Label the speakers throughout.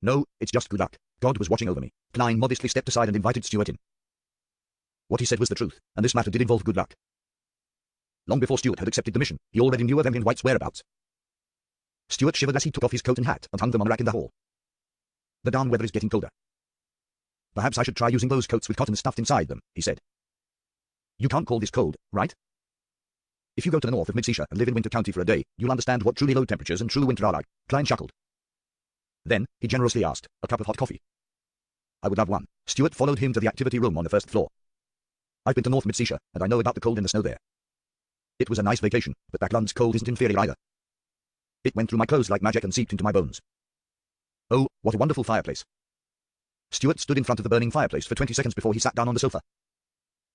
Speaker 1: No, it's just good luck. God was watching over me. Klein modestly stepped aside and invited Stuart in. What he said was the truth, and this matter did involve good luck. Long before Stuart had accepted the mission, he already knew of Emlyn White's whereabouts. Stuart shivered as he took off his coat and hat and hung them on a rack in the hall. The darn weather is getting colder. Perhaps I should try using those coats with cotton stuffed inside them, he said. You can't call this cold, right? If you go to the north of Mid-Seashire and live in Winter County for a day, you'll understand what truly low temperatures and true winter are like. Klein chuckled. Then, he generously asked, a cup of hot coffee. I would love one. Stuart followed him to the activity room on the first floor. I've been to North Mid-Seashire, and I know about the cold and the snow there. It was a nice vacation, but Backland's cold isn't inferior either. It went through my clothes like magic and seeped into my bones. Oh, what a wonderful fireplace. Stuart stood in front of the burning fireplace for 20 seconds before he sat down on the sofa.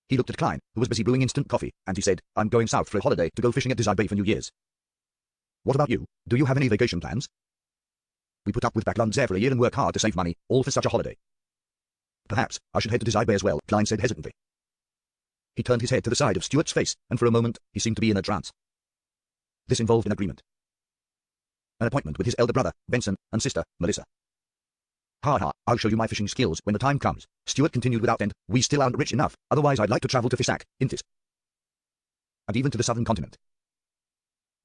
Speaker 1: He looked at Klein, who was busy brewing instant coffee, and he said, I'm going south for a holiday to go fishing at Desire Bay for New Year's. What about you? Do you have any vacation plans? We put up with Backland's air for a year and work hard to save money, all for such a holiday. Perhaps I should head to Desire Bay as well, Klein said hesitantly. He turned his head to the side of Stuart's face, and for a moment he seemed to be in a trance. This involved an agreement. An appointment with his elder brother, Benson, and sister, Melissa. Ha ha, I'll show you my fishing skills when the time comes, Stuart continued without end. We still aren't rich enough, otherwise I'd like to travel to Fisac, Intis. And even to the southern continent.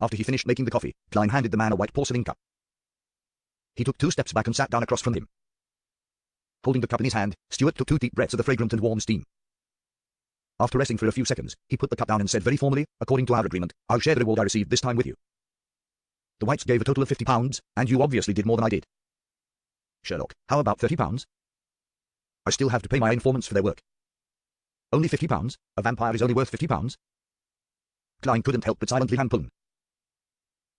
Speaker 1: After he finished making the coffee, Klein handed the man a white porcelain cup. He took 2 steps back and sat down across from him. Holding the cup in his hand, Stuart took 2 deep breaths of the fragrant and warm steam. After resting for a few seconds, he put the cup down and said very formally, according to our agreement, I'll share the reward I received this time with you. The Whites gave a total of £50, and you obviously did more than I did. Sherlock, how about £30? I still have to pay my informants for their work. Only £50? A vampire is only worth £50? Klein couldn't help but silently hand-palm.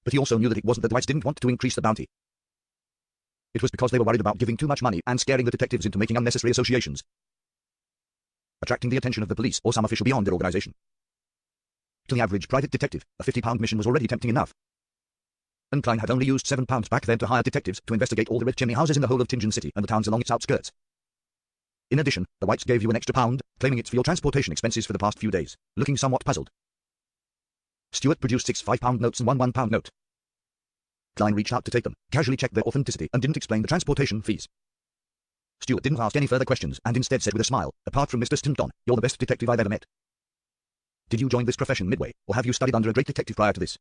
Speaker 1: But he also knew that it wasn't that the Whites didn't want to increase the bounty. It was because they were worried about giving too much money and scaring the detectives into making unnecessary associations, attracting the attention of the police or some official beyond their organization. To the average private detective, a £50 mission was already tempting enough. And Klein had only used £7 back then to hire detectives to investigate all the red chimney houses in the whole of Tingen City and the towns along its outskirts. In addition, the Whites gave you an extra £1, claiming it's for your transportation expenses for the past few days. Looking somewhat puzzled, Stuart produced 6 £5 notes and 1 £1 note. Klein reached out to take them, casually checked their authenticity, and didn't explain the transportation fees. Stuart didn't ask any further questions and instead said with a smile, apart from Mr. Stanton, you're the best detective I've ever met. Did you join this profession midway, or have you studied under a great detective prior to this?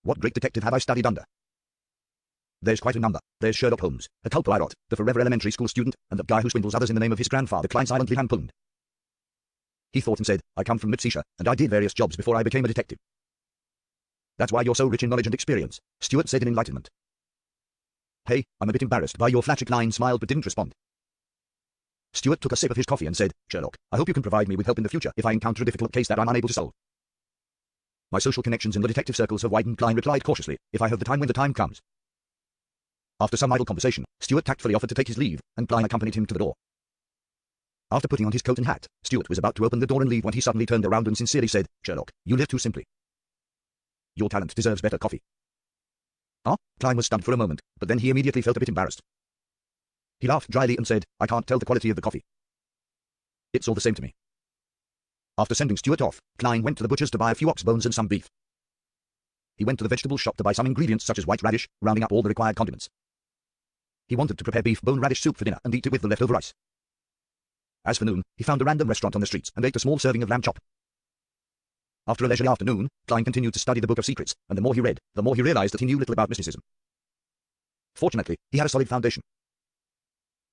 Speaker 1: What great detective have I studied under? There's quite a number. There's Sherlock Holmes, a Hercule Poirot, the forever elementary school student, and the guy who swindles others in the name of his grandfather. Klein silently hand-palmed. He thought and said, I come from Mid-Seashire, and I did various jobs before I became a detective. That's why you're so rich in knowledge and experience, Stuart said in enlightenment. Hey, I'm a bit embarrassed by your flattery. Klein smiled but didn't respond. Stuart took a sip of his coffee and said, Sherlock, I hope you can provide me with help in the future if I encounter a difficult case that I'm unable to solve. My social connections in the detective circles have widened, Klein replied cautiously, if I have the time when the time comes. After some idle conversation, Stuart tactfully offered to take his leave, and Klein accompanied him to the door. After putting on his coat and hat, Stuart was about to open the door and leave when he suddenly turned around and sincerely said, Sherlock, you live too simply. Your talent deserves better coffee. Ah? Klein was stunned for a moment, but then he immediately felt a bit embarrassed. He laughed dryly and said, I can't tell the quality of the coffee. It's all the same to me. After sending Stuart off, Klein went to the butcher's to buy a few ox bones and some beef. He went to the vegetable shop to buy some ingredients such as white radish, rounding up all the required condiments. He wanted to prepare beef bone radish soup for dinner and eat it with the leftover rice. As for noon, he found a random restaurant on the streets and ate a small serving of lamb chop. After a leisurely afternoon, Klein continued to study the Book of Secrets, and the more he read, the more he realized that he knew little about mysticism. Fortunately, he had a solid foundation.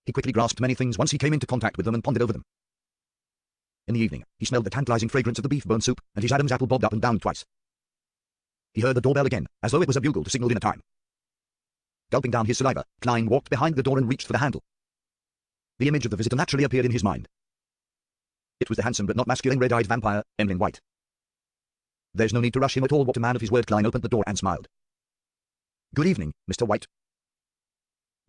Speaker 1: He quickly grasped many things once he came into contact with them and pondered over them. In the evening, he smelled the tantalizing fragrance of the beef bone soup, and his Adam's apple bobbed up and down twice. He heard the doorbell again, as though it was a bugle to signal dinner time. Gulping down his saliva, Klein walked behind the door and reached for the handle. The image of the visitor naturally appeared in his mind. It was the handsome but not masculine red-eyed vampire, Emlyn White. There's no need to rush him at all. What a man of his word. Klein opened the door and smiled. Good evening, Mr. White.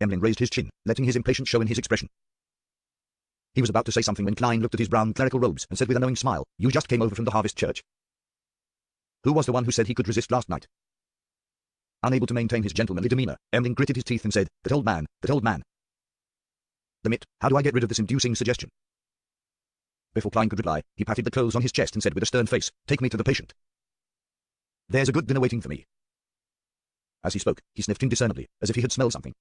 Speaker 1: Emlyn raised his chin, letting his impatience show in his expression. He was about to say something when Klein looked at his brown clerical robes and said with a knowing smile, You just came over from the Harvest Church. Who was the one who said he could resist last night? Unable to maintain his gentlemanly demeanor, Emlyn gritted his teeth and said, That old man, that old man. Damn it, how do I get rid of this inducing suggestion? Before Klein could reply, he patted the clothes on his chest and said with a stern face, Take me to the patient. There's a good dinner waiting for me. As he spoke, he sniffed indiscernibly, as if he had smelled something.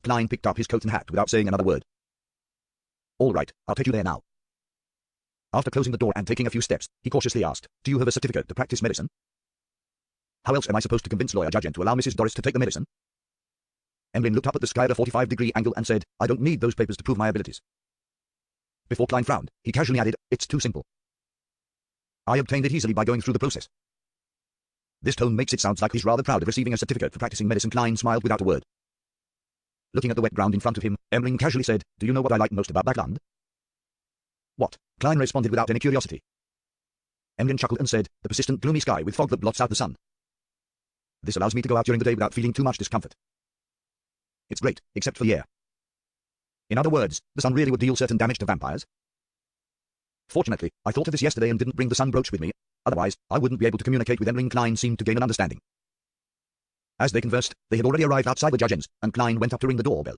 Speaker 1: Klein picked up his coat and hat without saying another word. All right, I'll take you there now. After closing the door and taking a few steps, he cautiously asked, do you have a certificate to practice medicine? How else am I supposed to convince lawyer Judge N to allow Mrs. Doris to take the medicine? Emlyn looked up at the sky at a 45-degree angle and said, I don't need those papers to prove my abilities. Before Klein frowned, he casually added, it's too simple. I obtained it easily by going through the process. This tone makes it sound like he's rather proud of receiving a certificate for practicing medicine. Klein smiled without a word. Looking at the wet ground in front of him, Emlyn casually said, do you know what I like most about Backland? What? Klein responded without any curiosity. Emlyn chuckled and said, the persistent gloomy sky with fog that blots out the sun. This allows me to go out during the day without feeling too much discomfort. It's great, except for the air. In other words, the sun really would deal certain damage to vampires. Fortunately, I thought of this yesterday and didn't bring the sun brooch with me, otherwise, I wouldn't be able to communicate with Emlyn. Klein seemed to gain an understanding. As they conversed, they had already arrived outside the Judge N's, and Klein went up to ring the doorbell.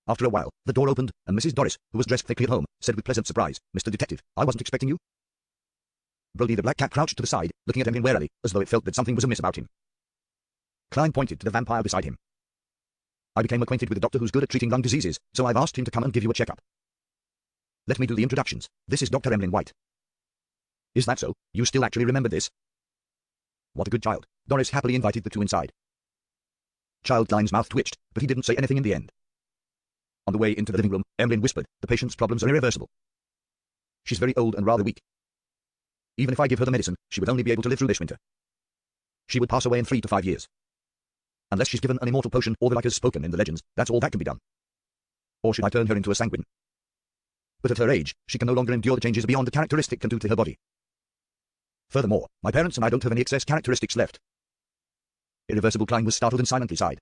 Speaker 1: After a while, the door opened, and Mrs. Doris, who was dressed thickly at home, said with pleasant surprise, Mr. Detective, I wasn't expecting you. Brody the black cat crouched to the side, looking at Emlyn warily, as though it felt that something was amiss about him. Klein pointed to the vampire beside him. I became acquainted with a doctor who's good at treating lung diseases, so I've asked him to come and give you a checkup. Let me do the introductions. This is Dr. Emlyn White. Is that so? You still actually remember this? What a good child. Doris happily invited the two inside. Child Klein's mouth twitched, but he didn't say anything in the end. On the way into the living room, Emlyn whispered, the patient's problems are irreversible. She's very old and rather weak. Even if I give her the medicine, she would only be able to live through this winter. She would pass away in 3 to 5 years. Unless she's given an immortal potion or the like as spoken in the legends, that's all that can be done. Or should I turn her into a sanguine? But at her age, she can no longer endure the changes beyond the characteristic can do to her body. Furthermore, my parents and I don't have any excess characteristics left. Irreversible. Klein was startled and silently sighed.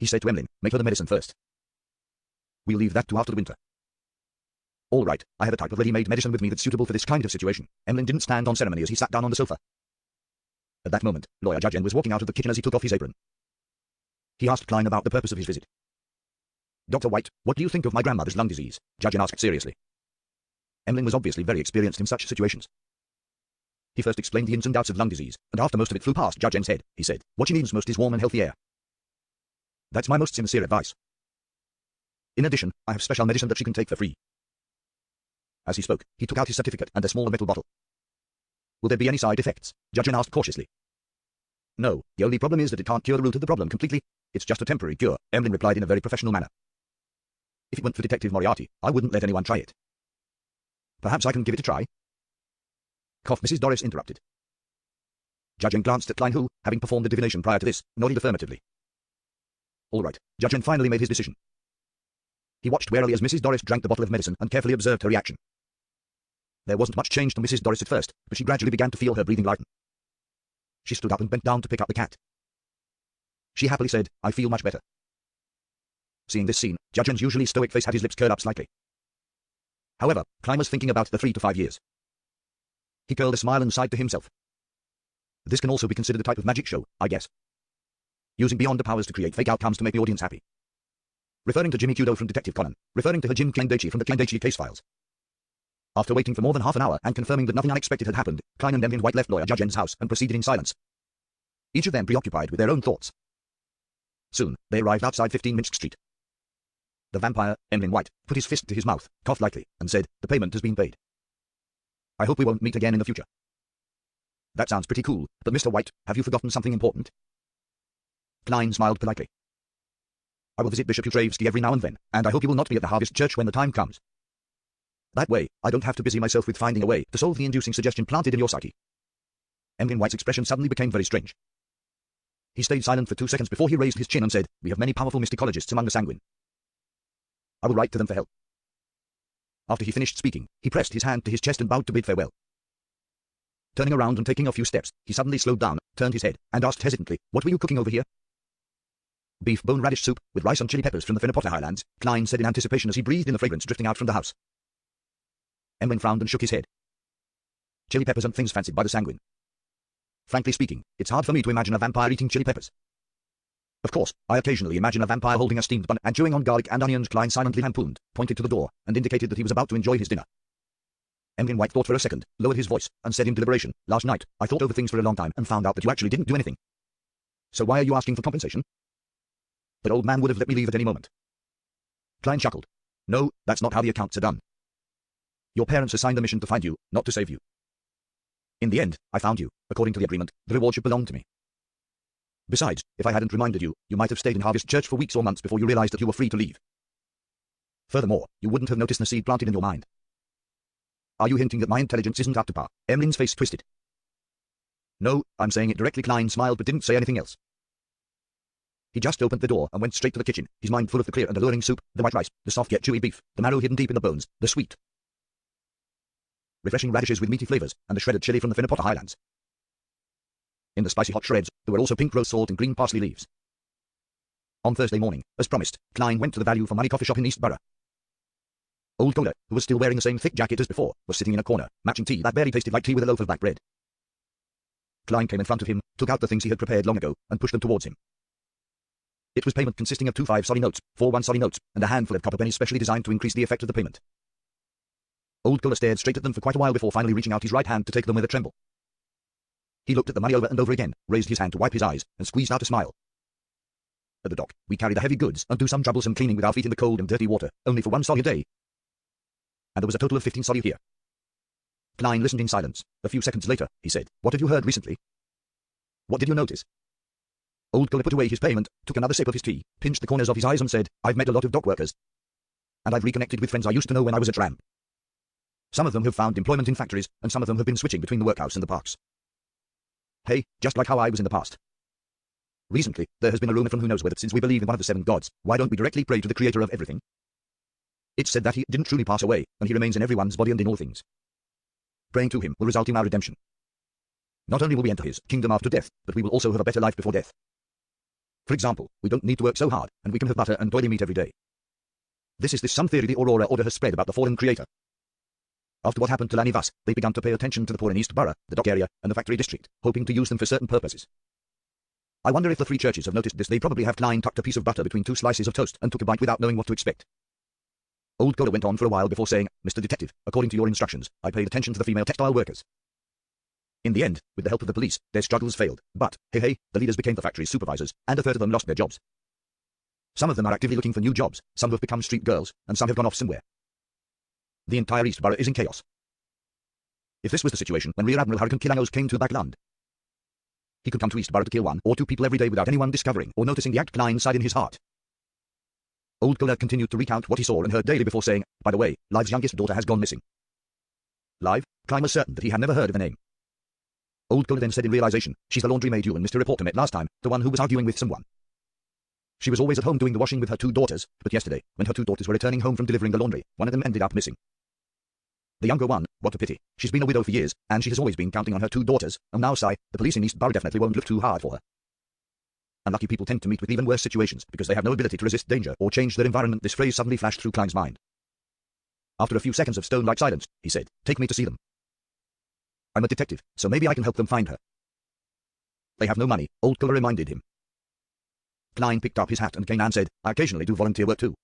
Speaker 1: He said to Emlyn, make her the medicine first. We'll leave that to after the winter. All right, I have a type of ready-made medicine with me that's suitable for this kind of situation. Emlyn didn't stand on ceremony as he sat down on the sofa. At that moment, lawyer Judge N was walking out of the kitchen as he took off his apron. He asked Klein about the purpose of his visit. Dr. White, what do you think of my grandmother's lung disease? Judge N asked seriously. Emlyn was obviously very experienced in such situations. He first explained the ins and outs of lung disease, and after most of it flew past Judge N's head, he said, what she needs most is warm and healthy air. That's my most sincere advice. In addition, I have special medicine that she can take for free. As he spoke, he took out his certificate and a small metal bottle. Will there be any side effects? Judge N asked cautiously. No, the only problem is that it can't cure the root of the problem completely. It's just a temporary cure, Emlyn replied in a very professional manner. If it weren't for Detective Moriarty, I wouldn't let anyone try it. Perhaps I can give it a try? Cough. Mrs. Doris interrupted. Judge N glanced at Klein who, having performed the divination prior to this, nodded affirmatively. All right, Judge N finally made his decision. He watched warily as Mrs. Doris drank the bottle of medicine and carefully observed her reaction. There wasn't much change to Mrs. Doris at first, but she gradually began to feel her breathing lighten. She stood up and bent down to pick up the cat. She happily said, I feel much better. Seeing this scene, Judge N's usually stoic face had his lips curled up slightly. However, Klein was thinking about the 3 to 5 years. He curled a smile and sighed to himself. This can also be considered a type of magic show, I guess. Using beyond the powers to create fake outcomes to make the audience happy. Referring to Jimmy Kudo from Detective Conan, referring to her Jim Kleindachi from the Kleindachi case files. After waiting for more than half an hour and confirming that nothing unexpected had happened, Klein and Emlyn White left lawyer Judge N's house and proceeded in silence. Each of them preoccupied with their own thoughts. Soon, they arrived outside 15 Minsk Street. The vampire, Emlyn White, put his fist to his mouth, coughed lightly, and said, the payment has been paid. I hope we won't meet again in the future. That sounds pretty cool, but Mr. White, have you forgotten something important? Klein smiled politely. I will visit Bishop Utravsky every now and then, and I hope you will not be at the Harvest Church when the time comes. That way, I don't have to busy myself with finding a way to solve the inducing suggestion planted in your psyche. Emlyn White's expression suddenly became very strange. He stayed silent for 2 seconds before he raised his chin and said, we have many powerful mysticologists among the sanguine. I will write to them for help. After he finished speaking, he pressed his hand to his chest and bowed to bid farewell. Turning around and taking a few steps, he suddenly slowed down, turned his head, and asked hesitantly, what were you cooking over here? Beef bone radish soup, with rice and chili peppers from the Finapota Highlands, Klein said in anticipation as he breathed in the fragrance drifting out from the house. Emlyn frowned and shook his head. Chili peppers aren't things fancied by the sanguine. Frankly speaking, it's hard for me to imagine a vampire eating chili peppers. Of course, I occasionally imagine a vampire holding a steamed bun and chewing on garlic and onions. Klein silently lampooned, pointed to the door, and indicated that he was about to enjoy his dinner. Emlyn White thought for a second, lowered his voice, and said in deliberation, last night, I thought over things for a long time and found out that you actually didn't do anything. So why are you asking for compensation? That old man would have let me leave at any moment. Klein chuckled. No, that's not how the accounts are done. Your parents assigned the mission to find you, not to save you. In the end, I found you. According to the agreement, the reward should belong to me. Besides, if I hadn't reminded you, you might have stayed in Harvest Church for weeks or months before you realized that you were free to leave. Furthermore, you wouldn't have noticed the seed planted in your mind. Are you hinting that my intelligence isn't up to par? Emlyn's face twisted. No, I'm saying it directly. Klein smiled but didn't say anything else. He just opened the door and went straight to the kitchen, his mind full of the clear and alluring soup, the white rice, the soft yet chewy beef, the marrow hidden deep in the bones, the sweet, refreshing radishes with meaty flavors, and the shredded chili from the Finnapota Highlands. In the spicy hot shreds, there were also pink rose salt and green parsley leaves. On Thursday morning, as promised, Klein went to the value for money coffee shop in East Borough. Old Kohler, who was still wearing the same thick jacket as before, was sitting in a corner, matching tea that barely tasted like tea with a loaf of black bread. Klein came in front of him, took out the things he had prepared long ago, and pushed them towards him. It was payment consisting of 2 5-solly notes, 4 1-solly notes, and a handful of copper pennies specially designed to increase the effect of the payment. Old Kohler stared straight at them for quite a while before finally reaching out his right hand to take them with a tremble. He looked at the money over and over again, raised his hand to wipe his eyes, and squeezed out a smile. At the dock, we carry the heavy goods and do some troublesome cleaning with our feet in the cold and dirty water, only for 1 solly a day. And there was a total of 15 solly here. Klein listened in silence. A few seconds later, he said, "What have you heard recently? What did you notice?" Old Kohler put away his payment, took another sip of his tea, pinched the corners of his eyes and said, "I've met a lot of dock workers. And I've reconnected with friends I used to know when I was a tramp. Some of them have found employment in factories, and some of them have been switching between the workhouse and the parks. Hey, just like how I was in the past. Recently, there has been a rumor from who knows where that since we believe in one of the 7 gods, why don't we directly pray to the creator of everything? It's said that he didn't truly pass away, and he remains in everyone's body and in all things. Praying to him will result in our redemption. Not only will we enter his kingdom after death, but we will also have a better life before death. For example, we don't need to work so hard, and we can have butter and oily meat every day. This is some theory the Aurora Order has spread about the fallen creator. After what happened to Lanny Vass, they began to pay attention to the poor in East Borough, the dock area, and the factory district, hoping to use them for certain purposes. I wonder if the 3 churches have noticed this. They probably have. Klein tucked a piece of butter between 2 slices of toast and took a bite without knowing what to expect. Old Kohler went on for a while before saying, "Mr. Detective, according to your instructions, I paid attention to the female textile workers. In the end, with the help of the police, their struggles failed, but, hey, the leaders became the factory's supervisors, and a third of them lost their jobs. Some of them are actively looking for new jobs, some have become street girls, and some have gone off somewhere. The entire East Borough is in chaos. If this was the situation when Rear Admiral Hurricane Kilangos came to the back land, he could come to East Borough to kill 1 or 2 people every day without anyone discovering or noticing the act. Klein sighed in his heart. Old Kohler continued to recount what he saw and heard daily before saying, "By the way, Live's youngest daughter has gone missing." Live? Klein was certain that he had never heard of the name. Old Kohler then said in realization, "She's the laundry maid you and Mr. Reporter met last time, the one who was arguing with someone. She was always at home doing the washing with her 2 daughters, but yesterday, when her 2 daughters were returning home from delivering the laundry, one of them ended up missing. The younger one, what a pity. She's been a widow for years, and she has always been counting on her 2 daughters, and now the police in East Borough definitely won't look too hard for her. Unlucky people tend to meet with even worse situations because they have no ability to resist danger or change their environment." This phrase suddenly flashed through Klein's mind. After a few seconds of stone-like silence, he said, "Take me to see them. I'm a detective, so maybe I can help them find her." "They have no money," Old Kohler reminded him. Klein picked up his hat and cane and said, "I occasionally do volunteer work too.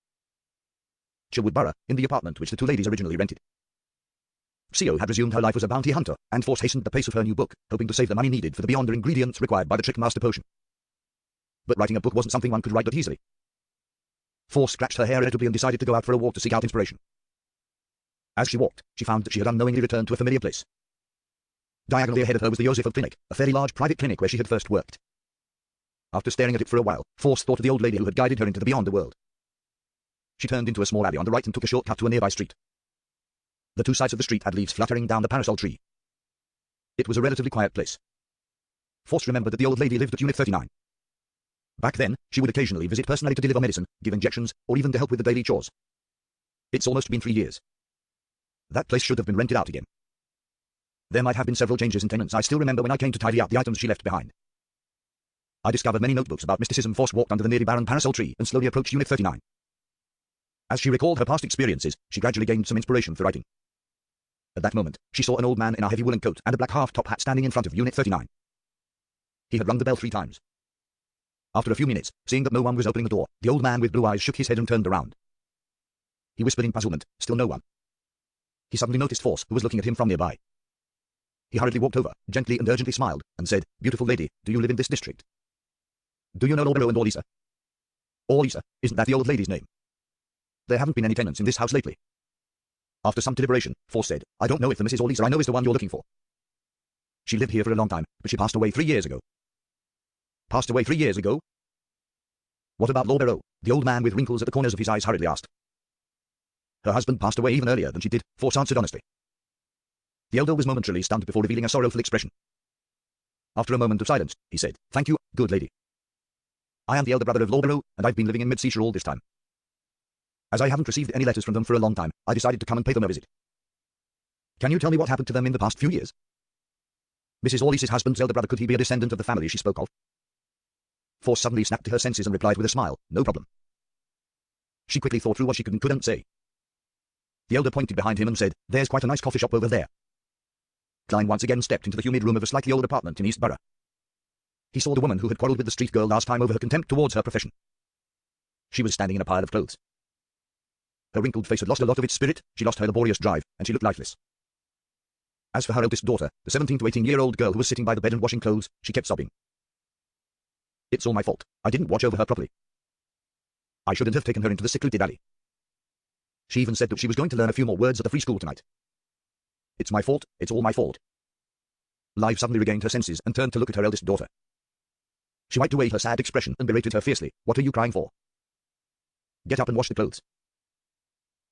Speaker 1: Sherwood Borough, in the apartment which the 2 ladies originally rented." CO had resumed her life as a bounty hunter, and Force hastened the pace of her new book, hoping to save the money needed for the Beyonder ingredients required by the Trickmaster potion. But writing a book wasn't something one could write that easily. Force scratched her hair irritably and decided to go out for a walk to seek out inspiration. As she walked, she found that she had unknowingly returned to a familiar place. Diagonally ahead of her was the Joseph Clinic, a fairly large private clinic where she had first worked. After staring at it for a while, Force thought of the old lady who had guided her into the Beyonder world. She turned into a small alley on the right and took a short cut to a nearby street. The 2 sides of the street had leaves fluttering down the parasol tree. It was a relatively quiet place. Force remembered that the old lady lived at Unit 39. Back then, she would occasionally visit personally to deliver medicine, give injections, or even to help with the daily chores. It's almost been 3 years. That place should have been rented out again. There might have been several changes in tenants. I still remember when I came to tidy up the items she left behind. I discovered many notebooks about mysticism. Force walked under the nearly barren parasol tree and slowly approached Unit 39. As she recalled her past experiences, she gradually gained some inspiration for writing. At that moment, she saw an old man in a heavy woolen coat and a black half-top hat standing in front of Unit 39. He had rung the bell 3 times. After a few minutes, seeing that no one was opening the door, the old man with blue eyes shook his head and turned around. He whispered in puzzlement, "Still no one." He suddenly noticed Force, who was looking at him from nearby. He hurriedly walked over, gently and urgently smiled, and said, "Beautiful lady, do you live in this district? Do you know Lord Barrow and Orlisa?" Or Lisa, isn't that the old lady's name? There haven't been any tenants in this house lately. After some deliberation, Force said, I don't know if the Mrs. Orlisa I know is the one you're looking for. She lived here for a long time, but she passed away 3 years ago. Passed away 3 years ago? What about Law Barrow? The old man with wrinkles at the corners of his eyes hurriedly asked. Her husband passed away even earlier than she did, Force answered honestly. The elder was momentarily stunned before revealing a sorrowful expression. After a moment of silence, he said, Thank you, good lady. I am the elder brother of Law Barrow, and I've been living in Mid-Seashire all this time. As I haven't received any letters from them for a long time, I decided to come and pay them a visit. Can you tell me what happened to them in the past few years? Mrs. Orlice's husband's elder brother, could he be a descendant of the family she spoke of? Force suddenly snapped to her senses and replied with a smile, No problem. She quickly thought through what she could and couldn't say. The elder pointed behind him and said, There's quite a nice coffee shop over there. Klein once again stepped into the humid room of a slightly old apartment in East Borough. He saw the woman who had quarrelled with the street girl last time over her contempt towards her profession. She was standing in a pile of clothes. Her wrinkled face had lost a lot of its spirit, she lost her laborious drive, and she looked lifeless. As for her eldest daughter, the 17 to 18-year-old girl who was sitting by the bed and washing clothes, she kept sobbing. It's all my fault. I didn't watch over her properly. I shouldn't have taken her into the secluded alley. She even said that she was going to learn a few more words at the free school tonight. It's my fault, it's all my fault. Liv suddenly regained her senses and turned to look at her eldest daughter. She wiped away her sad expression and berated her fiercely. What are you crying for? Get up and wash the clothes.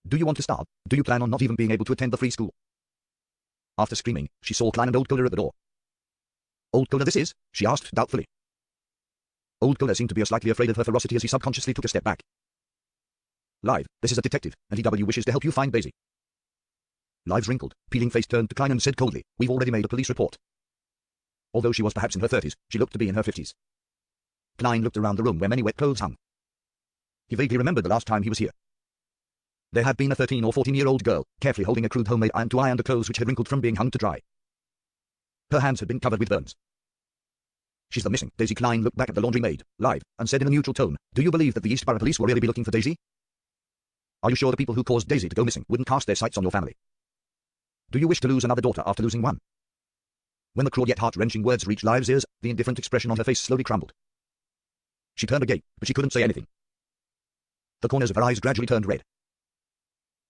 Speaker 1: Do you want to starve? Do you plan on not even being able to attend the free school? After screaming, she saw Klein and Old Kohler at the door. Old Kohler this is? She asked doubtfully. Old Kohler seemed to be slightly afraid of her ferocity as he subconsciously took a step back. Liv, this is a detective, and EW wishes to help you find Daisy. Liv's wrinkled, peeling face turned to Klein and said coldly, We've already made a police report. Although she was perhaps in her 30s, she looked to be in her 50s. Klein looked around the room where many wet clothes hung. He vaguely remembered the last time he was here. There had been a 13 or 14-year-old girl, carefully holding a crude homemade iron to iron the clothes which had wrinkled from being hung to dry. Her hands had been covered with burns. She's the missing. Daisy. Klein looked back at the laundry maid, Liv, and said in a neutral tone, Do you believe that the East Borough Police will really be looking for Daisy? Are you sure the people who caused Daisy to go missing wouldn't cast their sights on your family? Do you wish to lose another daughter after losing one? When the cruel yet heart-wrenching words reached Liv's ears, the indifferent expression on her face slowly crumbled. She turned agape, but she couldn't say anything. The corners of her eyes gradually turned red.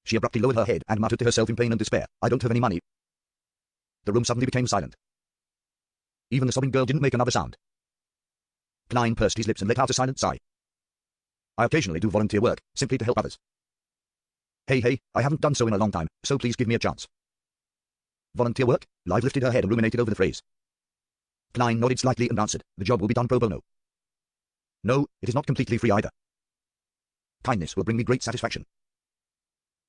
Speaker 1: She abruptly lowered her head and muttered to herself in pain and despair, I don't have any money. The room suddenly became silent. Even the sobbing girl didn't make another sound. Klein pursed his lips and let out a silent sigh. I occasionally do volunteer work, simply to help others. Hey, I haven't done so in a long time, so please give me a chance. Volunteer work? Liv lifted her head and ruminated over the phrase. Klein nodded slightly and answered, The job will be done pro bono. No, it is not completely free either. Kindness will bring me great satisfaction.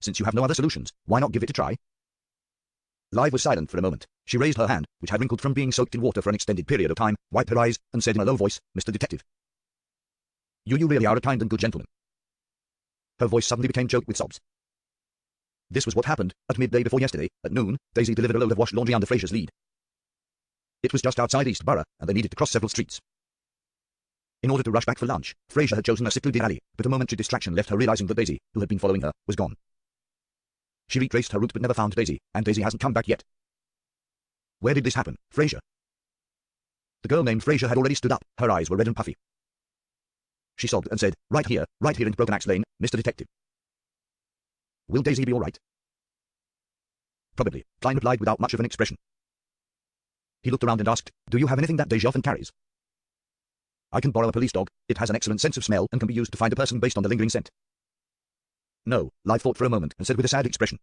Speaker 1: Since you have no other solutions, why not give it a try? Liv was silent for a moment. She raised her hand, which had wrinkled from being soaked in water for an extended period of time, wiped her eyes, and said in a low voice, Mr. Detective. You really are a kind and good gentleman. Her voice suddenly became choked with sobs. This was what happened. At midday before yesterday, at noon, Daisy delivered a load of washed laundry under Fraser's lead. It was just outside East Borough, and they needed to cross several streets. In order to rush back for lunch, Fraser had chosen a secluded alley, but a momentary distraction left her realizing that Daisy, who had been following her, was gone. She retraced her route but never found Daisy, and Daisy hasn't come back yet. Where did this happen, Fraser? The girl named Fraser had already stood up. Her eyes were red and puffy. She sobbed and said, right here in Broken Axe Lane, Mr. Detective. Will Daisy be all right? Probably, Klein replied without much of an expression. He looked around and asked, Do you have anything that Daisy often carries? I can borrow a police dog. It has an excellent sense of smell and can be used to find a person based on the lingering scent. No, Liv thought for a moment and said with a sad expression.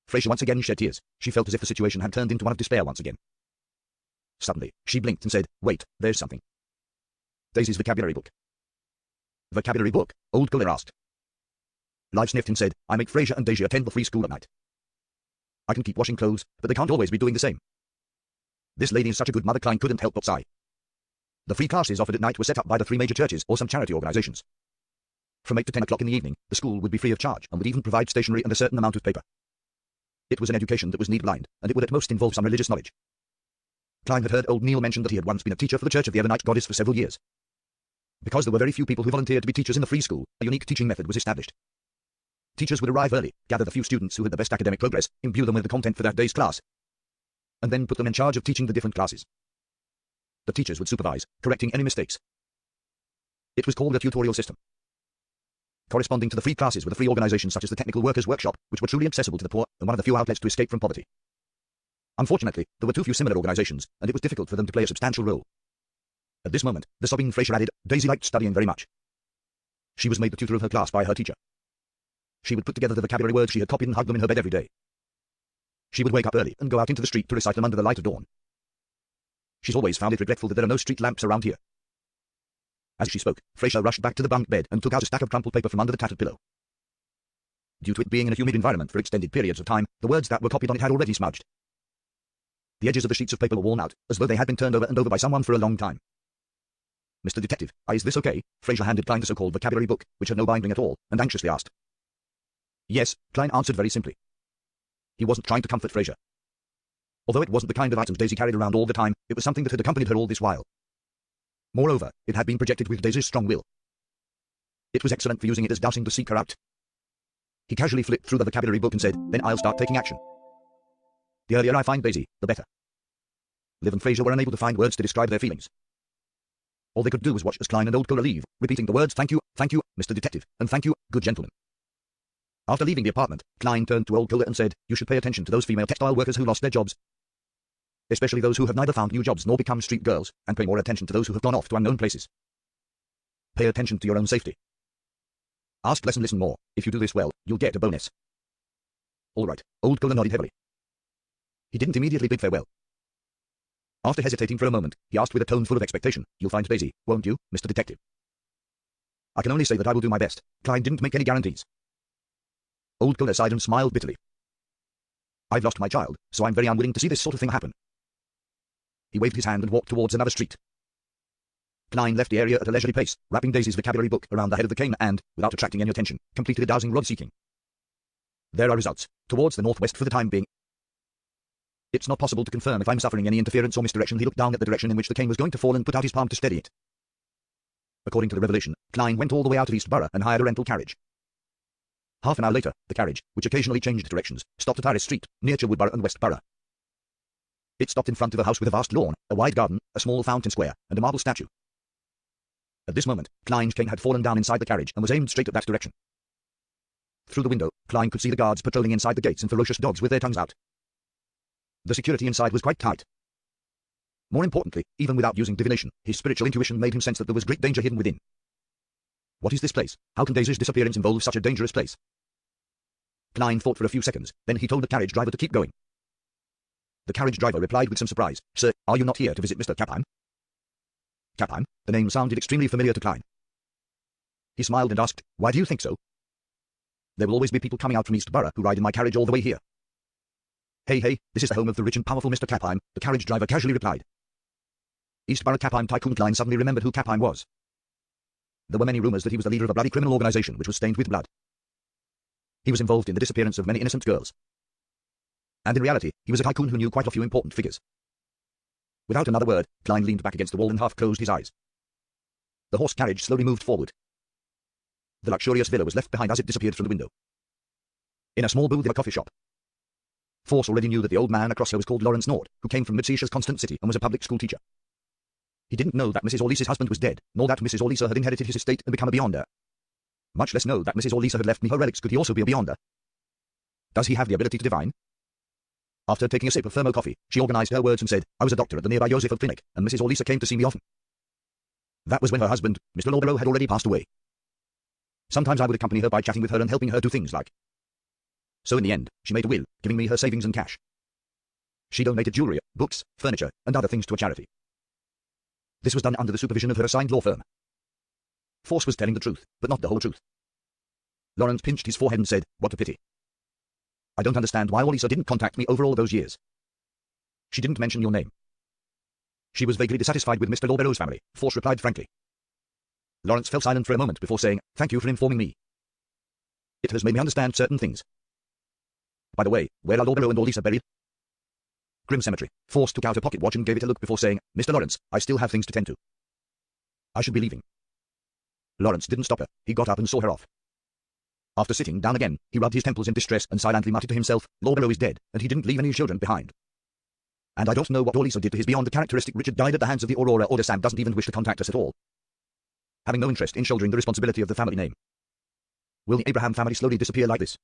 Speaker 1: Fraser once again shed tears. She felt as if the situation had turned into one of despair once again. Suddenly, she blinked and said, Wait, there's something. Daisy's vocabulary book. Vocabulary book? Old Kohler asked. Liv sniffed and said, I make Fraser and Daisy attend the free school at night. I can keep washing clothes, but they can't always be doing the same. This lady is such a good mother. Klein couldn't help but sigh. The free classes offered at night were set up by the 3 major churches or some charity organizations. From 8 to 10 o'clock in the evening, the school would be free of charge and would even provide stationery and a certain amount of paper. It was an education that was need-blind, and it would at most involve some religious knowledge. Klein had heard old Neil mention that he had once been a teacher for the Church of the Evernight Goddess for several years. Because there were very few people who volunteered to be teachers in the free school, a unique teaching method was established. Teachers would arrive early, gather the few students who had the best academic progress, imbue them with the content for that day's class, and then put them in charge of teaching the different classes. The teachers would supervise, correcting any mistakes. It was called a tutorial system, corresponding to the free classes with a free organization such as the Technical Workers Workshop, which were truly accessible to the poor and one of the few outlets to escape from poverty. Unfortunately, there were too few similar organizations, and it was difficult for them to play a substantial role. At this moment, the sobbing Frasier added, Daisy liked studying very much. She was made the tutor of her class by her teacher. She would put together the vocabulary words she had copied and hug them in her bed every day. She would wake up early and go out into the street to recite them under the light of dawn. She's always found it regretful that there are no street lamps around here. As she spoke, Frasier rushed back to the bunk bed and took out a stack of crumpled paper from under the tattered pillow. Due to it being in a humid environment for extended periods of time, the words that were copied on it had already smudged. The edges of the sheets of paper were worn out, as though they had been turned over and over by someone for a long time. Mr. Detective, is this okay? Frasier handed Klein the so-called vocabulary book, which had no binding at all, and anxiously asked. Yes, Klein answered very simply. He wasn't trying to comfort Frasier. Although it wasn't the kind of items Daisy carried around all the time, it was something that had accompanied her all this while. Moreover, it had been projected with Daisy's strong will. It was excellent for using it as dowsing to seek her out. He casually flipped through the vocabulary book and said, then I'll start taking action. The earlier I find Daisy, the better. Liv and Frasier were unable to find words to describe their feelings. All they could do was watch as Klein and Old Kohler leave, repeating the words thank you, Mr. Detective, and thank you, good gentleman. After leaving the apartment, Klein turned to Old Kohler and said, you should pay attention to those female textile workers who lost their jobs. Especially those who have neither found new jobs nor become street girls, and pay more attention to those who have gone off to unknown places. Pay attention to your own safety. Ask less and listen more. If you do this well, you'll get a bonus. All right, Old Kohler nodded heavily. He didn't immediately bid farewell. After hesitating for a moment, he asked with a tone full of expectation, you'll find Daisy, won't you, Mr. Detective? I can only say that I will do my best. Klein didn't make any guarantees. Old Kohler sighed and smiled bitterly. I've lost my child, so I'm very unwilling to see this sort of thing happen. He waved his hand and walked towards another street. Klein left the area at a leisurely pace, wrapping Daisy's vocabulary book around the head of the cane and, without attracting any attention, completed a dowsing rod seeking. There are results, towards the northwest for the time being. It's not possible to confirm if I'm suffering any interference or misdirection. He looked down at the direction in which the cane was going to fall and put out his palm to steady it. According to the revelation, Klein went all the way out of East Borough and hired a rental carriage. Half an hour later, the carriage, which occasionally changed directions, stopped at Iris Street, near Chilwood Borough and West Borough. It stopped in front of a house with a vast lawn, a wide garden, a small fountain square, and a marble statue. At this moment, Klein's cane had fallen down inside the carriage and was aimed straight at that direction. Through the window, Klein could see the guards patrolling inside the gates and ferocious dogs with their tongues out. The security inside was quite tight. More importantly, even without using divination, his spiritual intuition made him sense that there was great danger hidden within. What is this place? How can Daisy's disappearance involve such a dangerous place? Klein thought for a few seconds, then he told the carriage driver to keep going. The carriage driver replied with some surprise, Sir, are you not here to visit Mr. Kappheim? Kappheim? The name sounded extremely familiar to Klein. He smiled and asked, why do you think so? There will always be people coming out from East Borough who ride in my carriage all the way here. Hey, this is the home of the rich and powerful Mr. Kappheim, the carriage driver casually replied. East Borough Kappheim tycoon Klein suddenly remembered who Kappheim was. There were many rumors that he was the leader of a bloody criminal organization which was stained with blood. He was involved in the disappearance of many innocent girls. And in reality, he was a tycoon who knew quite a few important figures. Without another word, Klein leaned back against the wall and half closed his eyes. The horse carriage slowly moved forward. The luxurious villa was left behind as it disappeared from the window. In a small booth in a coffee shop, Force already knew that the old man across her was called Lawrence Nord, who came from Mid-Seashire's Constant City and was a public school teacher. He didn't know that Mrs. Orlice's husband was dead, nor that Mrs. Orlice had inherited his estate and become a beyonder. Much less know that Mrs. Orlice had left me her relics. Could he also be a beyonder? Does he have the ability to divine? After taking a sip of thermo coffee, she organized her words and said, I was a doctor at the nearby Joseph Clinic, and Mrs. Orlice came to see me often. That was when her husband, Mr. Lawborough, had already passed away. Sometimes I would accompany her by chatting with her and helping her do things like. So in the end, she made a will, giving me her savings and cash. She donated jewelry, books, furniture, and other things to a charity. This was done under the supervision of her assigned law firm. Force was telling the truth, but not the whole truth. Lawrence pinched his forehead and said, what a pity. I don't understand why Orlice didn't contact me over all those years. She didn't mention your name. She was vaguely dissatisfied with Mr. Lawborough's family, Force replied frankly. Lawrence fell silent for a moment before saying, thank you for informing me. It has made me understand certain things. By the way, where are Lawborough and Orlice buried? Grim Cemetery. Force took out a pocket watch and gave it a look before saying, Mr. Lawrence, I still have things to tend to. I should be leaving. Lawrence didn't stop her. He got up and saw her off. After sitting down again, he rubbed his temples in distress and silently muttered to himself, Lawborough is dead, and he didn't leave any children behind. And I don't know what Orlice did to his beyond the characteristic Richard died at the hands of the Aurora or Sam doesn't even wish to contact us at all. having no interest in shouldering the responsibility of the family name. Will the Abraham family slowly disappear like this?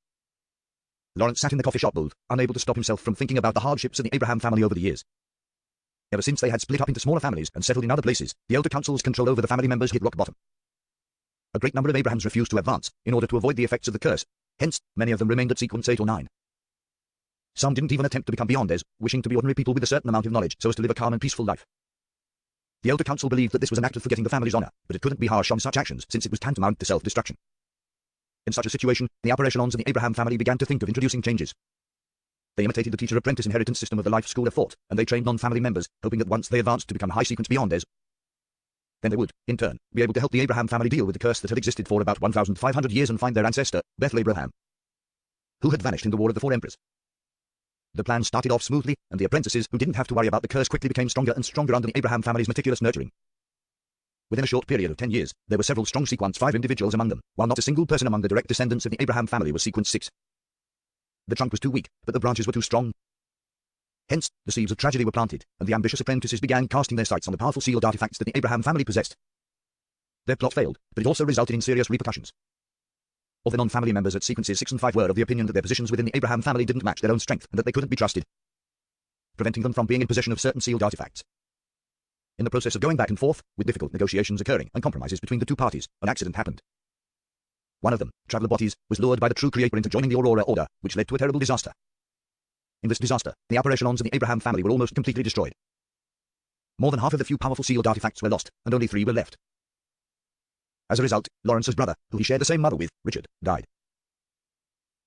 Speaker 1: Lawrence sat in the coffee shop booth, unable to stop himself from thinking about the hardships of the Abraham family over the years. Ever since they had split up into smaller families and settled in other places, the elder council's control over the family members hit rock bottom. A great number of Abrahams refused to advance, in order to avoid the effects of the curse. Hence, many of them remained at sequence 8 or 9. Some didn't even attempt to become beyonders, wishing to be ordinary people with a certain amount of knowledge so as to live a calm and peaceful life. The elder council believed that this was an act of forgetting the family's honor, but it couldn't be harsh on such actions since it was tantamount to self-destruction. In such a situation, the upper echelons of the Abraham family began to think of introducing changes. They imitated the teacher-apprentice inheritance system of the life school of thought, and they trained non-family members, hoping that once they advanced to become high-sequence beyonders, then they would, in turn, be able to help the Abraham family deal with the curse that had existed for about 1,500 years and find their ancestor, Bethel Abraham, who had vanished in the War of the Four Emperors. The plan started off smoothly, and the apprentices, who didn't have to worry about the curse, quickly became stronger and stronger under the Abraham family's meticulous nurturing. Within a short period of 10 years, there were several strong sequence 5 individuals among them, while not a single person among the direct descendants of the Abraham family was sequence 6. The trunk was too weak, but the branches were too strong. Hence, the seeds of tragedy were planted, and the ambitious apprentices began casting their sights on the powerful sealed artifacts that the Abraham family possessed. Their plot failed, but it also resulted in serious repercussions. All the non-family members at sequences 6 and 5 were of the opinion that their positions within the Abraham family didn't match their own strength and that they couldn't be trusted, preventing them from being in possession of certain sealed artifacts. In the process of going back and forth, with difficult negotiations occurring and compromises between the two parties, an accident happened. One of them, Traveler Botties, was lured by the true creator into joining the Aurora Order, which led to a terrible disaster. In this disaster, the upper echelons of the Abraham family were almost completely destroyed. More than half of the few powerful sealed artifacts were lost, and only 3 were left. As a result, Lawrence's brother, who he shared the same mother with, Richard, died.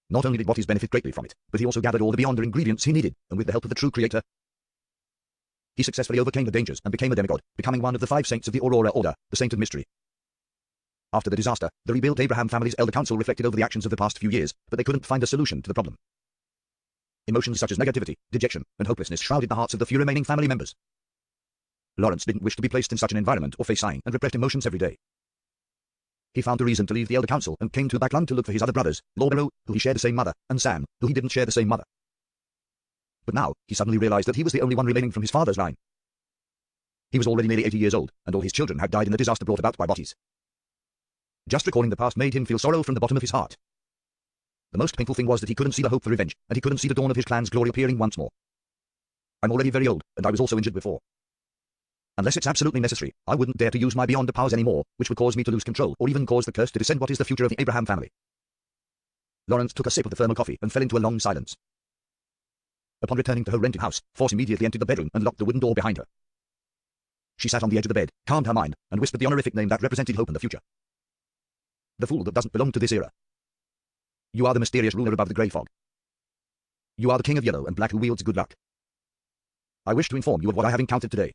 Speaker 1: Not only did Botties benefit greatly from it, but he also gathered all the beyonder ingredients he needed, and with the help of the true creator, he successfully overcame the dangers and became a demigod, becoming one of the 5 saints of the Aurora Order, the Saint of Mystery. After the disaster, the rebuilt Abraham family's elder council reflected over the actions of the past few years, but they couldn't find a solution to the problem. Emotions such as negativity, dejection, and hopelessness shrouded the hearts of the few remaining family members. Lawrence didn't wish to be placed in such an environment or face sighing and repressed emotions every day. He found a reason to leave the elder council and came to Backland to look for his other brothers, Lawborough, who he shared the same mother, and Sam, who he didn't share the same mother. But now, he suddenly realized that he was the only one remaining from his father's line. He was already nearly 80 years old, and all his children had died in the disaster brought about by Botties. Just recalling the past made him feel sorrow from the bottom of his heart. The most painful thing was that he couldn't see the hope for revenge, and he couldn't see the dawn of his clan's glory appearing once more. I'm already very old, and I was also injured before. Unless it's absolutely necessary, I wouldn't dare to use my beyonder powers anymore, which would cause me to lose control or even cause the curse to descend. What is the future of the Abraham family? Lawrence took a sip of the thermal coffee and fell into a long silence. Upon returning to her rented house, Force immediately entered the bedroom and locked the wooden door behind her. She sat on the edge of the bed, calmed her mind, and whispered the honorific name that represented hope in the future. The fool that doesn't belong to this era. You are the mysterious ruler above the grey fog. You are the king of yellow and black who wields good luck. I wish to inform you of what I have encountered today.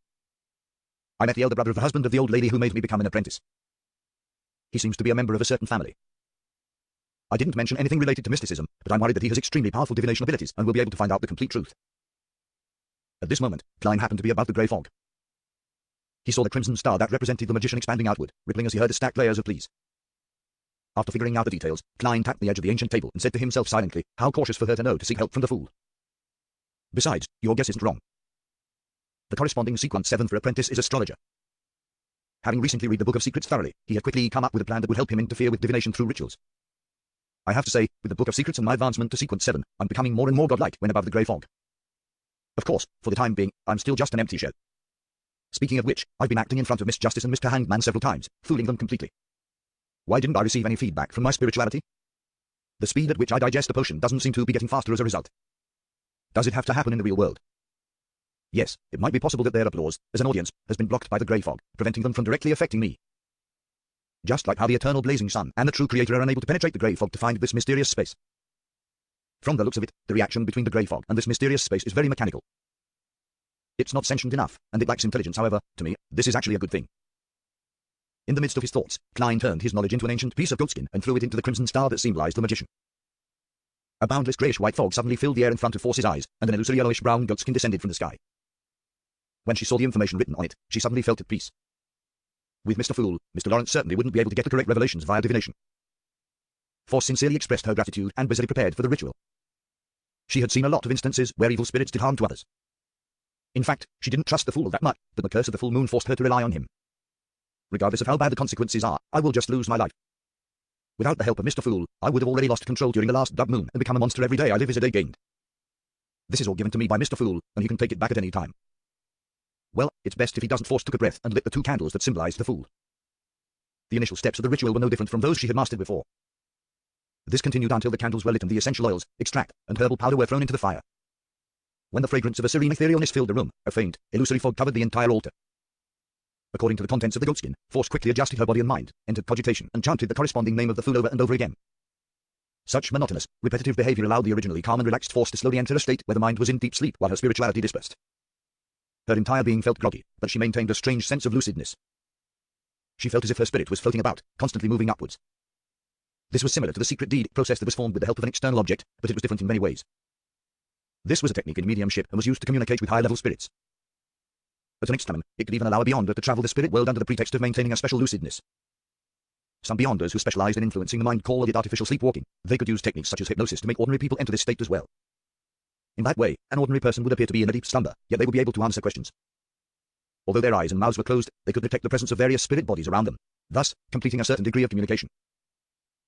Speaker 1: I met the elder brother of the husband of the old lady who made me become an apprentice. He seems to be a member of a certain family. I didn't mention anything related to mysticism, but I'm worried that he has extremely powerful divination abilities and will be able to find out the complete truth. At this moment, Klein happened to be above the grey fog. He saw the crimson star that represented the magician expanding outward, rippling as he heard the stacked layers of pleas. After figuring out the details, Klein tapped the edge of the ancient table and said to himself silently, how cautious for her to know to seek help from the fool. Besides, your guess isn't wrong. The corresponding sequence 7 for apprentice is astrologer. Having recently read the Book of Secrets thoroughly, he had quickly come up with a plan that would help him interfere with divination through rituals. I have to say, with the Book of Secrets and my advancement to sequence 7, I'm becoming more and more godlike when above the grey fog. Of course, for the time being, I'm still just an empty shell. Speaking of which, I've been acting in front of Miss Justice and Mr. Hangman several times, fooling them completely. Why didn't I receive any feedback from my spirituality? The speed at which I digest a potion doesn't seem to be getting faster as a result. Does it have to happen in the real world? Yes, it might be possible that their applause, as an audience, has been blocked by the grey fog, preventing them from directly affecting me. Just like how the eternal blazing sun and the true creator are unable to penetrate the grey fog to find this mysterious space. From the looks of it, the reaction between the grey fog and this mysterious space is very mechanical. It's not sentient enough, and it lacks intelligence. However, to me, this is actually a good thing. In the midst of his thoughts, Klein turned his knowledge into an ancient piece of goatskin and threw it into the crimson star that symbolized the magician. A boundless greyish-white fog suddenly filled the air in front of Force's eyes, and an illusory yellowish-brown goatskin descended from the sky. When she saw the information written on it, she suddenly felt at peace. With Mr. Fool, Mr. Lawrence certainly wouldn't be able to get the correct revelations via divination. Force sincerely expressed her gratitude and busily prepared for the ritual. She had seen a lot of instances where evil spirits did harm to others. In fact, she didn't trust the Fool that much, but the curse of the full moon forced her to rely on him. Regardless of how bad the consequences are, I will just lose my life. Without the help of Mr. Fool, I would have already lost control during the last blood moon and become a monster every day I live is a day gained. This is all given to me by Mr. Fool, and he can take it back at any time. Well, it's best if he doesn't force took a breath and lit the 2 candles that symbolized the Fool. The initial steps of the ritual were no different from those she had mastered before. This continued until the candles were lit and the essential oils, extract, and herbal powder were thrown into the fire. When the fragrance of a serene etherealness filled the room, a faint, illusory fog covered the entire altar. According to the contents of the goatskin, Force quickly adjusted her body and mind, entered cogitation, and chanted the corresponding name of the Fool over and over again. Such monotonous, repetitive behavior allowed the originally calm and relaxed Force to slowly enter a state where the mind was in deep sleep while her spirituality dispersed. Her entire being felt groggy, but she maintained a strange sense of lucidness. She felt as if her spirit was floating about, constantly moving upwards. This was similar to the secret deed process that was formed with the help of an external object, but it was different in many ways. This was a technique in mediumship and was used to communicate with high-level spirits. At an extremum, it could even allow a beyonder to travel the spirit world under the pretext of maintaining a special lucidness. Some beyonders who specialized in influencing the mind called it artificial sleepwalking. They could use techniques such as hypnosis to make ordinary people enter this state as well. In that way, an ordinary person would appear to be in a deep slumber, yet they would be able to answer questions. Although their eyes and mouths were closed, they could detect the presence of various spirit bodies around them, thus completing a certain degree of communication.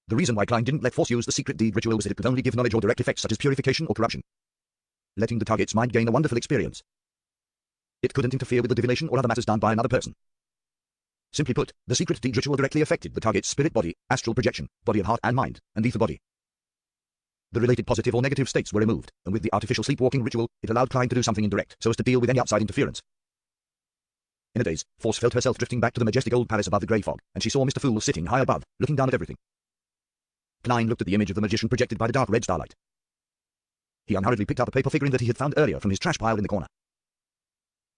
Speaker 1: The reason why Klein didn't let Force use the secret deed ritual was that it could only give knowledge or direct effects such as purification or corruption, letting the target's mind gain a wonderful experience. It couldn't interfere with the divination or other matters done by another person. Simply put, the secret deed ritual directly affected the target's spirit body, astral projection, body of heart and mind, and ether body. The related positive or negative states were removed, and with the artificial sleepwalking ritual, it allowed Klein to do something indirect, so as to deal with any outside interference. In a daze, Force felt herself drifting back to the majestic old palace above the grey fog, and she saw Mr. Fool sitting high above, looking down at everything. Klein looked at the image of the magician projected by the dark red starlight. He unhurriedly picked up a paper figurine that he had found earlier from his trash pile in the corner.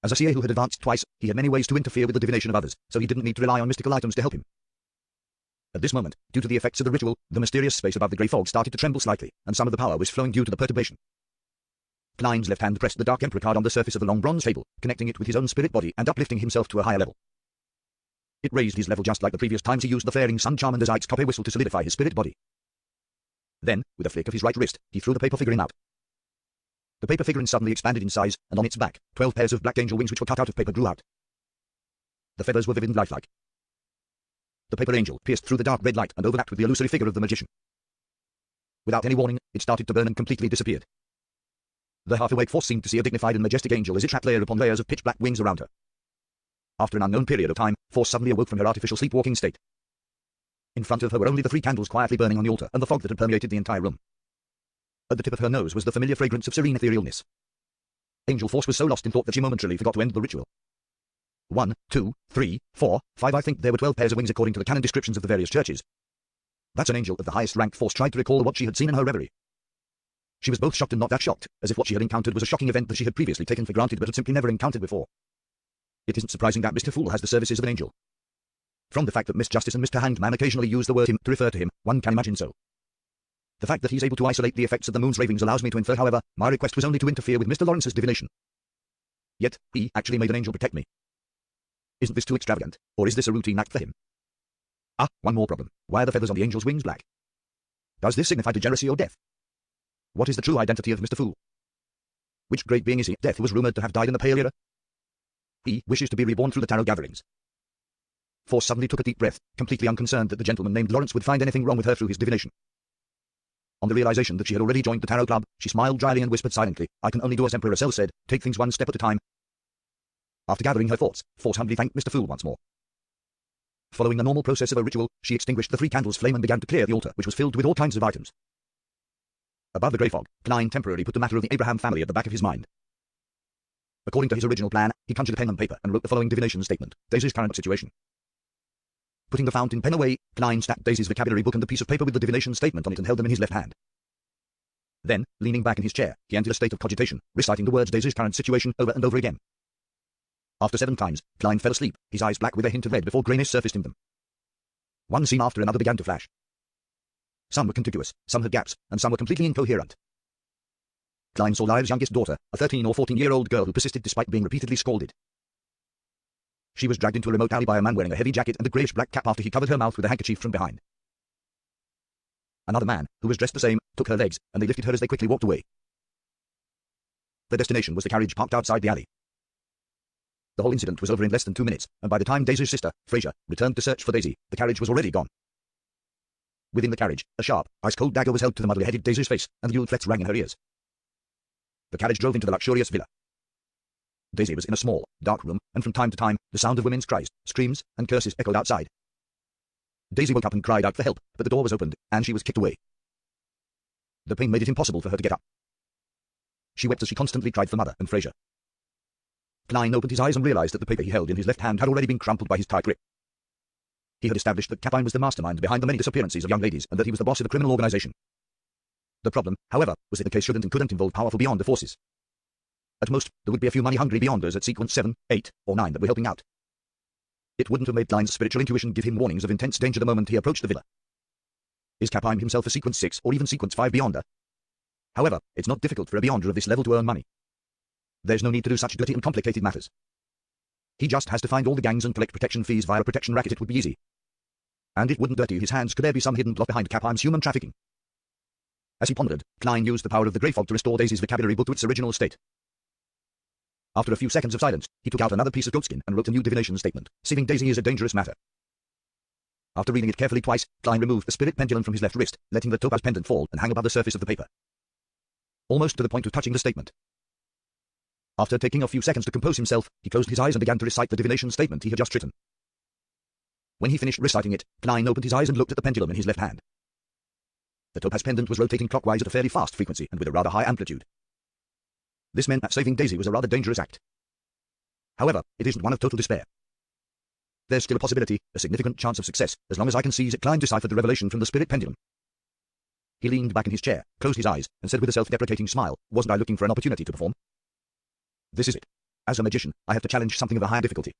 Speaker 1: As a seer who had advanced twice, he had many ways to interfere with the divination of others, so he didn't need to rely on mystical items to help him. At this moment, due to the effects of the ritual, the mysterious space above the grey fog started to tremble slightly, and some of the power was flowing due to the perturbation. Klein's left hand pressed the Dark Emperor card on the surface of the long bronze table, connecting it with his own spirit body and uplifting himself to a higher level. It raised his level just like the previous times he used the flaring sun charm and the Zeit's copper whistle to solidify his spirit body. Then, with a flick of his right wrist, he threw the paper figurine out. The paper figurine suddenly expanded in size, and on its back, 12 pairs of black angel wings which were cut out of paper grew out. The feathers were vivid and lifelike. The paper angel pierced through the dark red light and overlapped with the illusory figure of the magician. Without any warning, it started to burn and completely disappeared. The half-awake Force seemed to see a dignified and majestic angel as it wrapped layer upon layers of pitch-black wings around her. After an unknown period of time, Force suddenly awoke from her artificial sleepwalking state. In front of her were only the 3 candles quietly burning on the altar and the fog that had permeated the entire room. At the tip of her nose was the familiar fragrance of serene etherealness. Angel Force was so lost in thought that she momentarily forgot to end the ritual. 1, 2, 3, 4, 5 I think there were 12 pairs of wings according to the canon descriptions of the various churches. That's an angel of the highest rank. Force tried to recall what she had seen in her reverie. She was both shocked and not that shocked, as if what she had encountered was a shocking event that she had previously taken for granted but had simply never encountered before. It isn't surprising that Mr. Fool has the services of an angel. From the fact that Miss Justice and Mr. Hanged Man occasionally use the word him to refer to him, one can imagine so. The fact that he's able to isolate the effects of the moon's ravings allows me to infer, however, my request was only to interfere with Mr. Lawrence's divination. Yet, he actually made an angel protect me. Isn't this too extravagant, or is this a routine act for him? Ah, one more problem. Why are the feathers on the angel's wings black? Does this signify degeneracy or death? What is the true identity of Mr. Fool? Which great being is he? Death was rumored to have died in the Pale Era. He wishes to be reborn through the tarot gatherings. Force suddenly took a deep breath, completely unconcerned that the gentleman named Lawrence would find anything wrong with her through his divination. On the realization that she had already joined the tarot club, she smiled dryly and whispered silently, I can only do as Emperor Cell said, take things one step at a time. After gathering her thoughts, Force humbly thanked Mr. Fool once more. Following the normal process of a ritual, she extinguished the 3 candles' flame and began to clear the altar, which was filled with all kinds of items. Above the grey fog, Klein temporarily put the matter of the Abraham family at the back of his mind. According to his original plan, he conjured a pen and paper and wrote the following divination statement, Daisy's current situation. Putting the fountain pen away, Klein stacked Daisy's vocabulary book and the piece of paper with the divination statement on it and held them in his left hand. Then, leaning back in his chair, he entered a state of cogitation, reciting the words Daisy's current situation over and over again. After 7 times, Klein fell asleep, his eyes black with a hint of red before grayness surfaced in them. One scene after another began to flash. Some were contiguous, some had gaps, and some were completely incoherent. Klein saw Live's youngest daughter, a 13 or 14-year-old girl who persisted despite being repeatedly scolded. She was dragged into a remote alley by a man wearing a heavy jacket and a greyish-black cap after he covered her mouth with a handkerchief from behind. Another man, who was dressed the same, took her legs, and they lifted her as they quickly walked away. Their destination was the carriage parked outside the alley. The whole incident was over in less than 2 minutes, and by the time Daisy's sister, Fraser, returned to search for Daisy, the carriage was already gone. Within the carriage, a sharp, ice-cold dagger was held to the muddly-headed Daisy's face, and the old threats rang in her ears. The carriage drove into the luxurious villa. Daisy was in a small, dark room, and from time to time, the sound of women's cries, screams, and curses echoed outside. Daisy woke up and cried out for help, but the door was opened, and she was kicked away. The pain made it impossible for her to get up. She wept as she constantly cried for Mother and Fraser. Klein opened his eyes and realized that the paper he held in his left hand had already been crumpled by his tight grip. He had established that Capine was the mastermind behind the many disappearances of young ladies, and that he was the boss of the criminal organization. The problem, however, was that the case shouldn't and couldn't involve powerful Beyonder forces. At most, there would be a few money-hungry Beyonders at sequence 7, 8, or 9 that were helping out. It wouldn't have made Klein's spiritual intuition give him warnings of intense danger the moment he approached the villa. Is Capine himself a sequence 6 or even sequence 5 Beyonder? However, it's not difficult for a Beyonder of this level to earn money. There's no need to do such dirty and complicated matters. He just has to find all the gangs and collect protection fees via a protection racket. It would be easy. And it wouldn't dirty his hands could there be some hidden plot behind Capine's human trafficking. As he pondered, Klein used the power of the Grey Fog to restore Daisy's vocabulary book to its original state. After a few seconds of silence, he took out another piece of goatskin and wrote a new divination statement. Saving Daisy is a dangerous matter. After reading it carefully twice, Klein removed the spirit pendulum from his left wrist, letting the topaz pendant fall and hang above the surface of the paper. Almost to the point of touching the statement. After taking a few seconds to compose himself, he closed his eyes and began to recite the divination statement he had just written. When he finished reciting it, Klein opened his eyes and looked at the pendulum in his left hand. The topaz pendant was rotating clockwise at a fairly fast frequency and with a rather high amplitude. This meant that saving Daisy was a rather dangerous act. However, it isn't one of total despair. There's still a possibility, a significant chance of success, as long as I can see that Klein deciphered the revelation from the spirit pendulum. He leaned back in his chair, closed his eyes, and said with a self-deprecating smile, "Wasn't I looking for an opportunity to perform? This is it. As a magician, I have to challenge something of a higher difficulty.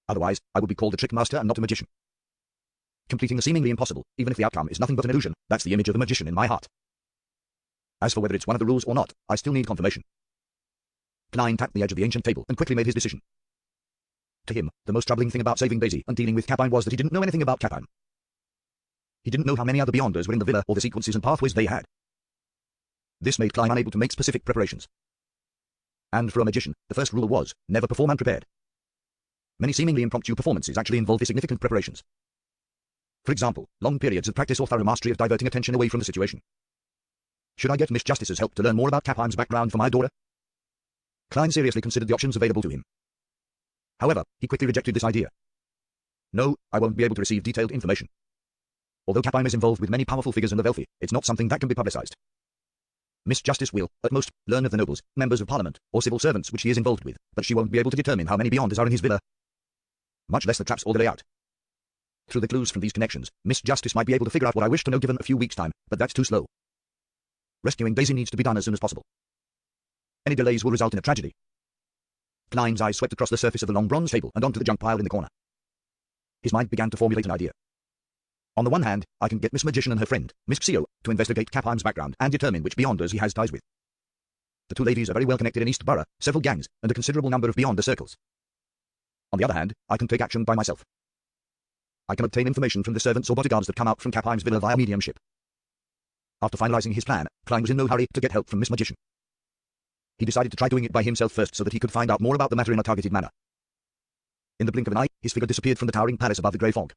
Speaker 1: Otherwise, I would be called a trick master and not a magician. Completing the seemingly impossible, even if the outcome is nothing but an illusion, that's the image of the magician in my heart. As for whether it's one of the rules or not, I still need confirmation." Klein tapped the edge of the ancient table and quickly made his decision. To him, the most troubling thing about saving Daisy and dealing with Capine was that he didn't know anything about Capine. He didn't know how many other Beyonders were in the villa or the sequences and pathways they had. This made Klein unable to make specific preparations. And for a magician, the first rule was, never perform unprepared. Many seemingly impromptu performances actually involve significant preparations. For example, long periods of practice or thorough mastery of diverting attention away from the situation. Should I get Miss Justice's help to learn more about Capine's background for my daughter? Klein seriously considered the options available to him. However, he quickly rejected this idea. No, I won't be able to receive detailed information. Although Capine is involved with many powerful figures in the Velphi, it's not something that can be publicized. Miss Justice will, at most, learn of the nobles, members of Parliament, or civil servants which he is involved with, but she won't be able to determine how many Beyonders are in his villa. Much less the traps or the layout. Through the clues from these connections, Miss Justice might be able to figure out what I wish to know given a few weeks' time, but that's too slow. Rescuing Daisy needs to be done as soon as possible. Any delays will result in a tragedy. Klein's eyes swept across the surface of the long bronze table and onto the junk pile in the corner. His mind began to formulate an idea. On the one hand, I can get Miss Magician and her friend, Miss Xio, to investigate Capine's background and determine which Beyonders he has ties with. The two ladies are very well connected in East Borough, several gangs, and a considerable number of Beyonder circles. On the other hand, I can take action by myself. I can obtain information from the servants or bodyguards that come out from Capine's villa via mediumship. After finalizing his plan, Klein was in no hurry to get help from Miss Magician. He decided to try doing it by himself first so that he could find out more about the matter in a targeted manner. In the blink of an eye, his figure disappeared from the towering palace above the grey fog.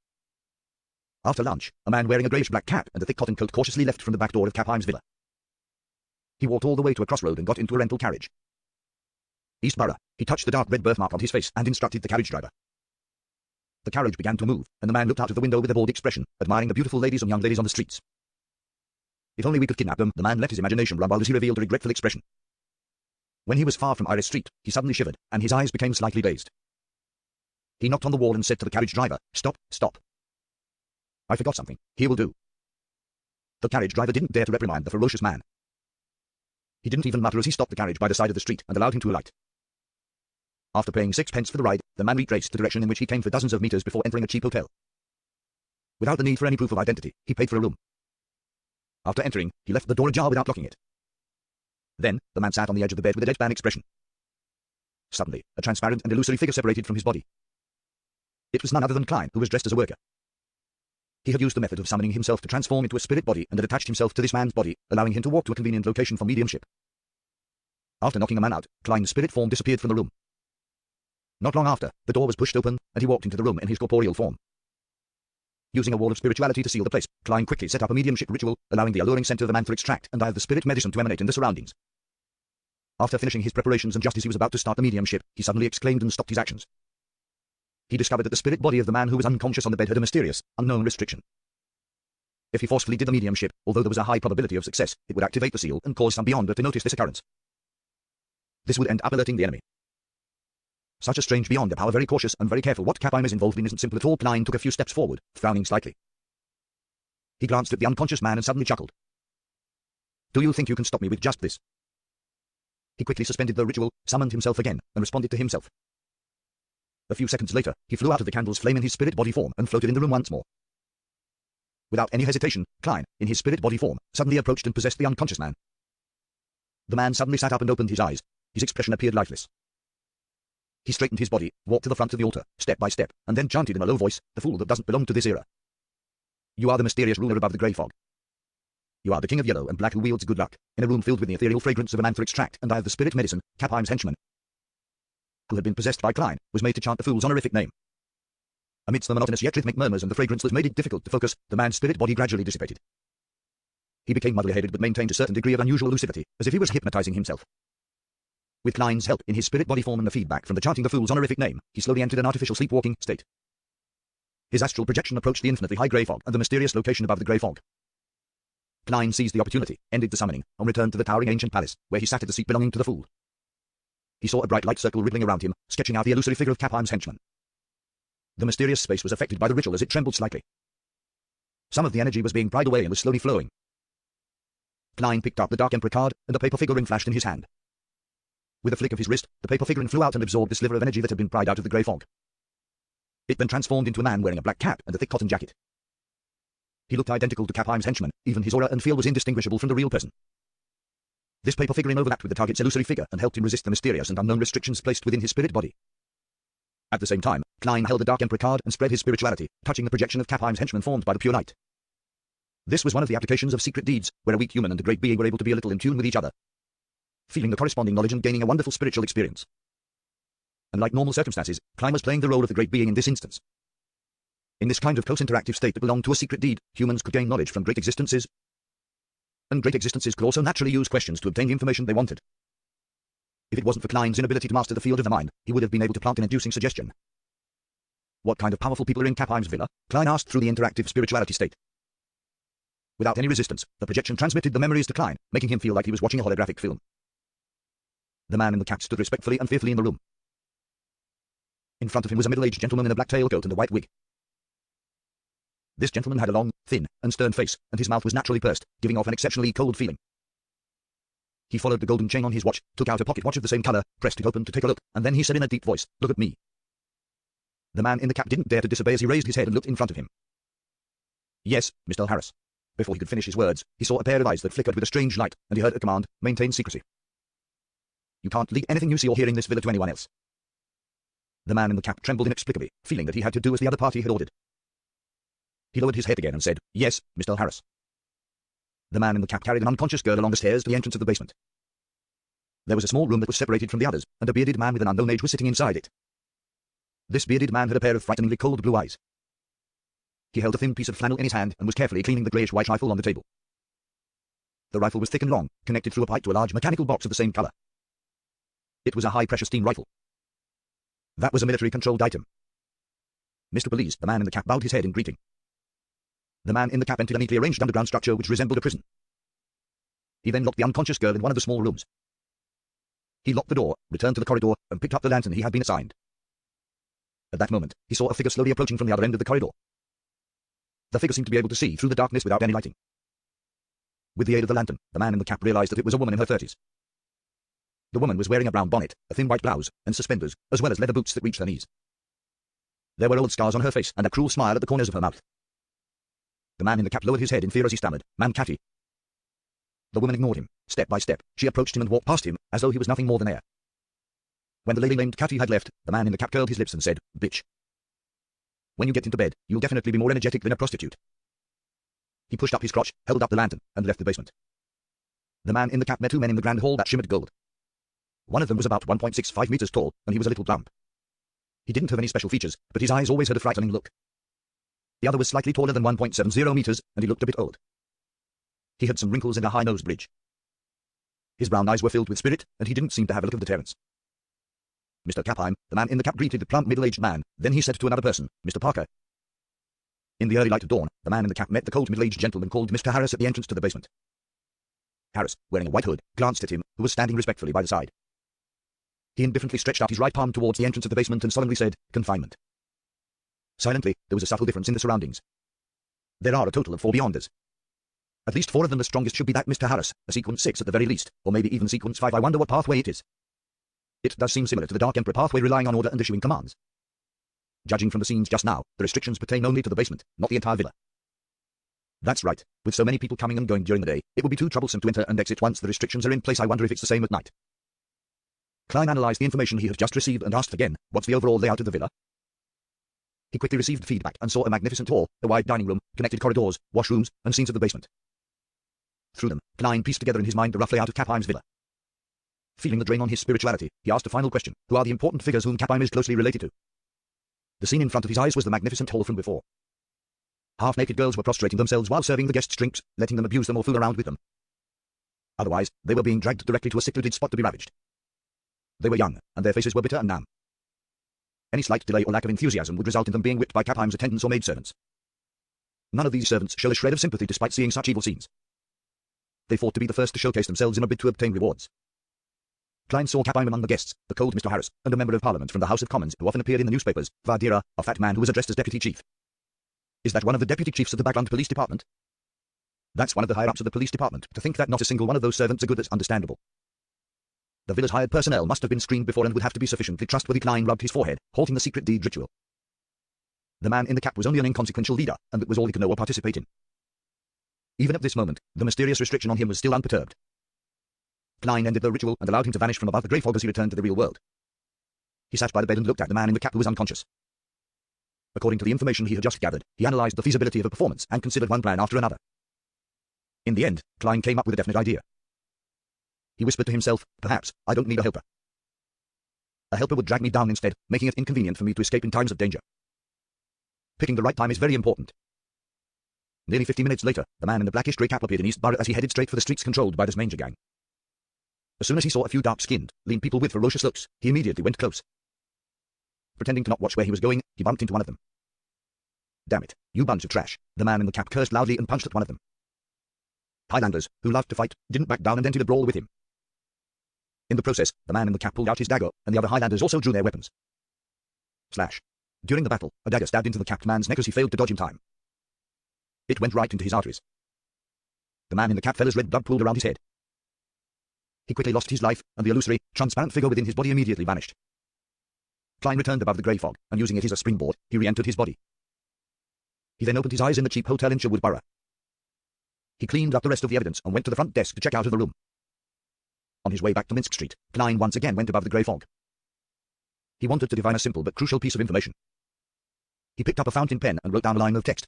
Speaker 1: After lunch, a man wearing a greyish-black cap and a thick cotton coat cautiously left from the back door of Capine's villa. He walked all the way to a crossroad and got into a rental carriage. East Borough. He touched the dark red birthmark on his face and instructed the carriage driver. The carriage began to move, and the man looked out of the window with a bored expression, admiring the beautiful ladies and young ladies on the streets. If only we could kidnap them, the man let his imagination run while he revealed a regretful expression. When he was far from Iris Street, he suddenly shivered, and his eyes became slightly dazed. He knocked on the wall and said to the carriage driver, "Stop, stop. I forgot something. Here will do." The carriage driver didn't dare to reprimand the ferocious man. He didn't even mutter as he stopped the carriage by the side of the street and allowed him to alight. After paying 6 pence for the ride, the man retraced the direction in which he came for dozens of meters before entering a cheap hotel. Without the need for any proof of identity, he paid for a room. After entering, he left the door ajar without locking it. Then, the man sat on the edge of the bed with a deadpan expression. Suddenly, a transparent and illusory figure separated from his body. It was none other than Klein, who was dressed as a worker. He had used the method of summoning himself to transform into a spirit body and had attached himself to this man's body, allowing him to walk to a convenient location for mediumship. After knocking a man out, Klein's spirit form disappeared from the room. Not long after, the door was pushed open, and he walked into the room in his corporeal form. Using a wall of spirituality to seal the place, Klein quickly set up a mediumship ritual, allowing the alluring scent of the Mantha extract and of the spirit medicine to emanate in the surroundings. After finishing his preparations and just as he was about to start the mediumship, he suddenly exclaimed and stopped his actions. He discovered that the spirit body of the man who was unconscious on the bed had a mysterious, unknown restriction. If he forcefully did the mediumship, although there was a high probability of success, it would activate the seal and cause some beyonder to notice this occurrence. This would end up alerting the enemy. Such a strange beyonder power, very cautious and very careful. What Capheim is involved in isn't simple at all. Klein took a few steps forward, frowning slightly. He glanced at the unconscious man and suddenly chuckled. Do you think you can stop me with just this? He quickly suspended the ritual, summoned himself again, and responded to himself. A few seconds later, he flew out of the candle's flame in his spirit body form and floated in the room once more. Without any hesitation, Klein, in his spirit body form, suddenly approached and possessed the unconscious man. The man suddenly sat up and opened his eyes. His expression appeared lifeless. He straightened his body, walked to the front of the altar, step by step, and then chanted in a low voice, "The fool that doesn't belong to this era. You are the mysterious ruler above the grey fog. You are the king of yellow and black who wields good luck, in a room filled with the ethereal fragrance of a Mantha extract, and I have the spirit medicine, Capheim's henchman, who had been possessed by Klein, was made to chant the fool's honorific name." Amidst the monotonous yet rhythmic murmurs and the fragrance that made it difficult to focus, the man's spirit body gradually dissipated. He became muddly-headed but maintained a certain degree of unusual lucidity, as if he was hypnotizing himself. With Klein's help, in his spirit body form and the feedback from the chanting the fool's honorific name, he slowly entered an artificial sleepwalking state. His astral projection approached the infinitely high grey fog and the mysterious location above the grey fog. Klein seized the opportunity, ended the summoning, and returned to the towering ancient palace, where he sat at the seat belonging to the fool. He saw a bright light circle wriggling around him, sketching out the illusory figure of Capheim's henchman. The mysterious space was affected by the ritual as it trembled slightly. Some of the energy was being pried away and was slowly flowing. Klein picked up the Dark Emperor card, and a paper figurine flashed in his hand. With a flick of his wrist, the paper figurine flew out and absorbed the sliver of energy that had been pried out of the grey fog. It then transformed into a man wearing a black cap and a thick cotton jacket. He looked identical to Capheim's henchman, even his aura and feel was indistinguishable from the real person. This paper figurine overlapped with the target's illusory figure and helped him resist the mysterious and unknown restrictions placed within his spirit body. At the same time, Klein held the Dark Emperor card and spread his spirituality, touching the projection of Capheim's henchman formed by the pure light. This was one of the applications of secret deeds, where a weak human and a great being were able to be a little in tune with each other, feeling the corresponding knowledge and gaining a wonderful spiritual experience. Unlike normal circumstances, Klein was playing the role of the great being in this instance. In this kind of close interactive state that belonged to a secret deed, humans could gain knowledge from great existences, and great existences could also naturally use questions to obtain the information they wanted. If it wasn't for Klein's inability to master the field of the mind, he would have been able to plant an inducing suggestion. What kind of powerful people are in Capheim's villa? Klein asked through the interactive spirituality state. Without any resistance, the projection transmitted the memories to Klein, making him feel like he was watching a holographic film. The man in the cap stood respectfully and fearfully in the room. In front of him was a middle-aged gentleman in a black tailcoat and a white wig. This gentleman had a long, thin, and stern face, and his mouth was naturally pursed, giving off an exceptionally cold feeling. He followed the golden chain on his watch, took out a pocket watch of the same color, pressed it open to take a look, and then he said in a deep voice, "Look at me." The man in the cap didn't dare to disobey as he raised his head and looked in front of him. "Yes, Mr. Harris." Before he could finish his words, he saw a pair of eyes that flickered with a strange light, and he heard a command, "Maintain secrecy. You can't leak anything you see or hear in this villa to anyone else." The man in the cap trembled inexplicably, feeling that he had to do as the other party had ordered. He lowered his head again and said, "Yes, Mr. Harris." The man in the cap carried an unconscious girl along the stairs to the entrance of the basement. There was a small room that was separated from the others, and a bearded man with an unknown age was sitting inside it. This bearded man had a pair of frighteningly cold blue eyes. He held a thin piece of flannel in his hand and was carefully cleaning the greyish-white rifle on the table. The rifle was thick and long, connected through a pipe to a large mechanical box of the same color. It was a high-pressure steam rifle. That was a military-controlled item. "Mr. Police," the man in the cap bowed his head in greeting. The man in the cap entered a neatly arranged underground structure which resembled a prison. He then locked the unconscious girl in one of the small rooms. He locked the door, returned to the corridor, and picked up the lantern he had been assigned. At that moment, he saw a figure slowly approaching from the other end of the corridor. The figure seemed to be able to see through the darkness without any lighting. With the aid of the lantern, the man in the cap realized that it was a woman in her 30s. The woman was wearing a brown bonnet, a thin white blouse, and suspenders, as well as leather boots that reached her knees. There were old scars on her face and a cruel smile at the corners of her mouth. The man in the cap lowered his head in fear as he stammered, "Ma'am Cathy." The woman ignored him. Step by step, she approached him and walked past him, as though he was nothing more than air. When the lady named Cathy had left, the man in the cap curled his lips and said, "Bitch. When you get into bed, you'll definitely be more energetic than a prostitute." He pushed up his crotch, held up the lantern, and left the basement. The man in the cap met two men in the grand hall that shimmered gold. One of them was about 1.65 meters tall, and he was a little plump. He didn't have any special features, but his eyes always had a frightening look. The other was slightly taller than 1.70 meters, and he looked a bit old. He had some wrinkles and a high nose bridge. His brown eyes were filled with spirit, and he didn't seem to have a look of deterrence. Mr. Kapheim, the man in the cap, greeted the plump middle-aged man. Then he said to another person, Mr. Parker. In the early light of dawn, the man in the cap met the cold middle-aged gentleman called Mr. Harris at the entrance to the basement. Harris, wearing a white hood, glanced at him, who was standing respectfully by the side. He indifferently stretched out his right palm towards the entrance of the basement and solemnly said, Confinement. Silently, there was a subtle difference in the surroundings. There are a total of 4 beyonders. At least 4 of them the strongest should be that Mr. Harris, a sequence 6 at the very least, or maybe even sequence 5. I wonder what pathway it is. It does seem similar to the Dark Emperor pathway, relying on order and issuing commands. Judging from the scenes just now, the restrictions pertain only to the basement, not the entire villa. That's right. With so many people coming and going during the day, it would be too troublesome to enter and exit once the restrictions are in place. I wonder if it's the same at night. Klein analyzed the information he had just received and asked again, what's the overall layout of the villa? He quickly received feedback and saw a magnificent hall, a wide dining room, connected corridors, washrooms, and scenes of the basement. Through them, Klein pieced together in his mind the rough layout of Kapheim's villa. Feeling the drain on his spirituality, he asked a final question. Who are the important figures whom Kapheim is closely related to? The scene in front of his eyes was the magnificent hall from before. Half-naked girls were prostrating themselves while serving the guests drinks, letting them abuse them or fool around with them. Otherwise, they were being dragged directly to a secluded spot to be ravaged. They were young, and their faces were bitter and numb. Any slight delay or lack of enthusiasm would result in them being whipped by Kapheim's attendants or maidservants. None of these servants showed a shred of sympathy despite seeing such evil scenes. They fought to be the first to showcase themselves in a bid to obtain rewards. Klein saw Kapheim among the guests, the cold Mr. Harris, and a member of Parliament from the House of Commons who often appeared in the newspapers, Vadira, a fat man who was addressed as Deputy Chief. Is that one of the Deputy Chiefs of the Background Police Department? That's one of the higher-ups of the police department. To think that not a single one of those servants are good is understandable. The villa's hired personnel must have been screened before and would have to be sufficiently trustworthy. Klein rubbed his forehead, halting the secret deed ritual. The man in the cap was only an inconsequential leader, and that was all he could know or participate in. Even at this moment, the mysterious restriction on him was still unperturbed. Klein ended the ritual and allowed him to vanish from above the grey fog as he returned to the real world. He sat by the bed and looked at the man in the cap who was unconscious. According to the information he had just gathered, he analyzed the feasibility of a performance and considered one plan after another. In the end, Klein came up with a definite idea. He whispered to himself, perhaps, I don't need a helper. A helper would drag me down instead, making it inconvenient for me to escape in times of danger. Picking the right time is very important. Nearly 50 minutes later, the man in the blackish grey cap appeared in East Borough as he headed straight for the streets controlled by this Manger gang. As soon as he saw a few dark-skinned, lean people with ferocious looks, he immediately went close. Pretending to not watch where he was going, he bumped into one of them. Damn it, you bunch of trash, the man in the cap cursed loudly and punched at one of them. Highlanders, who loved to fight, didn't back down and entered a brawl with him. In the process, the man in the cap pulled out his dagger, and the other Highlanders also drew their weapons. Slash. During the battle, a dagger stabbed into the capped man's neck as he failed to dodge in time. It went right into his arteries. The man in the cap fell as red blood pooled around his head. He quickly lost his life, and the illusory, transparent figure within his body immediately vanished. Klein returned above the grey fog, and using it as a springboard, he re-entered his body. He then opened his eyes in the cheap hotel in Sherwood Borough. He cleaned up the rest of the evidence and went to the front desk to check out of the room. On his way back to Minsk Street, Klein once again went above the grey fog. He wanted to divine a simple but crucial piece of information. He picked up a fountain pen and wrote down a line of text.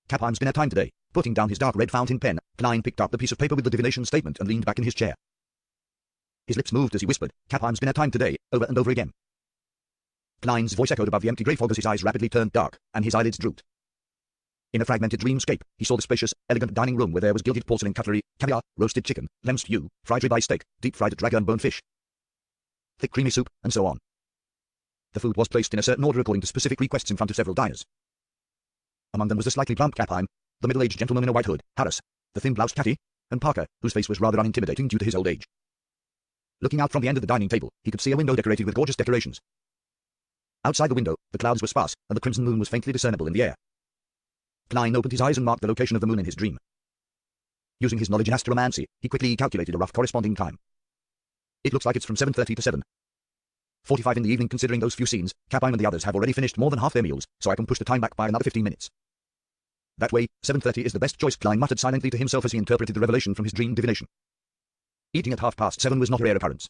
Speaker 1: Kapheim's dinner time today. Putting down his dark red fountain pen, Klein picked up the piece of paper with the divination statement and leaned back in his chair. His lips moved as he whispered, Kapheim's dinner time today, over and over again. Klein's voice echoed above the empty grey fog as his eyes rapidly turned dark, and his eyelids drooped. In a fragmented dreamscape, he saw the spacious, elegant dining room where there was gilded porcelain cutlery, caviar, roasted chicken, lamb stew, fried ribeye steak, deep-fried dragon bone fish, thick creamy soup, and so on. The food was placed in a certain order according to specific requests in front of several diners. Among them was the slightly plump Kapheim, the middle-aged gentleman in a white hood, Harris, the thin-bloused Cathy, and Parker, whose face was rather unintimidating due to his old age. Looking out from the end of the dining table, he could see a window decorated with gorgeous decorations. Outside the window, the clouds were sparse, and the crimson moon was faintly discernible in the air. Klein opened his eyes and marked the location of the moon in his dream. Using his knowledge in astromancy, he quickly calculated a rough corresponding time. It looks like it's from 7:30 to 7:45 in the evening. Considering those few scenes, Kapheim and the others have already finished more than half their meals, so I can push the time back by another 15 minutes. That way, 7:30 is the best choice, Klein muttered silently to himself as he interpreted the revelation from his dream divination. Eating at 7:30 was not a rare occurrence.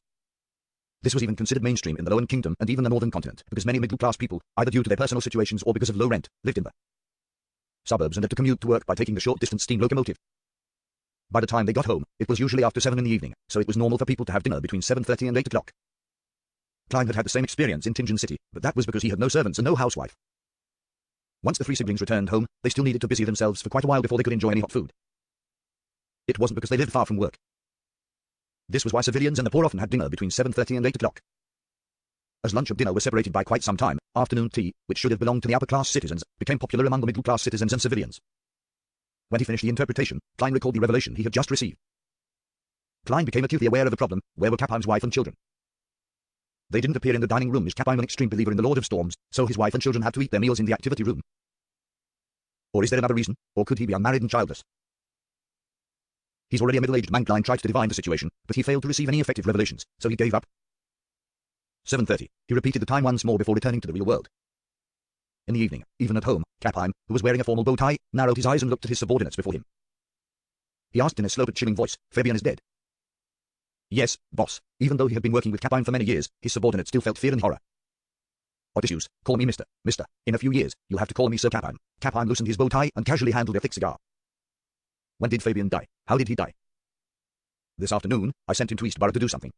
Speaker 1: This was even considered mainstream in the Lowen Kingdom and even the Northern Continent, because many middle-class people, either due to their personal situations or because of low rent, lived in the suburbs and had to commute to work by taking the short-distance steam locomotive. By the time they got home, it was usually after 7 in the evening, so it was normal for people to have dinner between 7:30 and 8 o'clock. Klein had had the same experience in Tingen City, but that was because he had no servants and no housewife. Once the three siblings returned home, they still needed to busy themselves for quite a while before they could enjoy any hot food. It wasn't because they lived far from work. This was why civilians and the poor often had dinner between 7:30 and 8 o'clock. As lunch and dinner were separated by quite some time, afternoon tea, which should have belonged to the upper-class citizens, became popular among the middle-class citizens and civilians. When he finished the interpretation, Klein recalled the revelation he had just received. Klein became acutely aware of the problem: where were Kappheim's wife and children? They didn't appear in the dining room as Kappheim, an extreme believer in the Lord of Storms, so his wife and children had to eat their meals in the activity room. Or is there another reason? Or could he be unmarried and childless? He's already a middle-aged man. Klein tried to divine the situation, but he failed to receive any effective revelations, so he gave up. 7:30. He repeated the time once more before returning to the real world. In the evening, even at home, Kappheim, who was wearing a formal bow tie, narrowed his eyes and looked at his subordinates before him. He asked in a slow but chilling voice, "Fabian is dead?" "Yes, boss." Even though he had been working with Kappheim for many years, his subordinates still felt fear and horror. "Odysseus, call me Mr. In a few years, you'll have to call me Sir Kappheim." Kappheim loosened his bow tie and casually handled a thick cigar. "When did Fabian die? How did he die?" "This afternoon, I sent him to Eastborough to do something.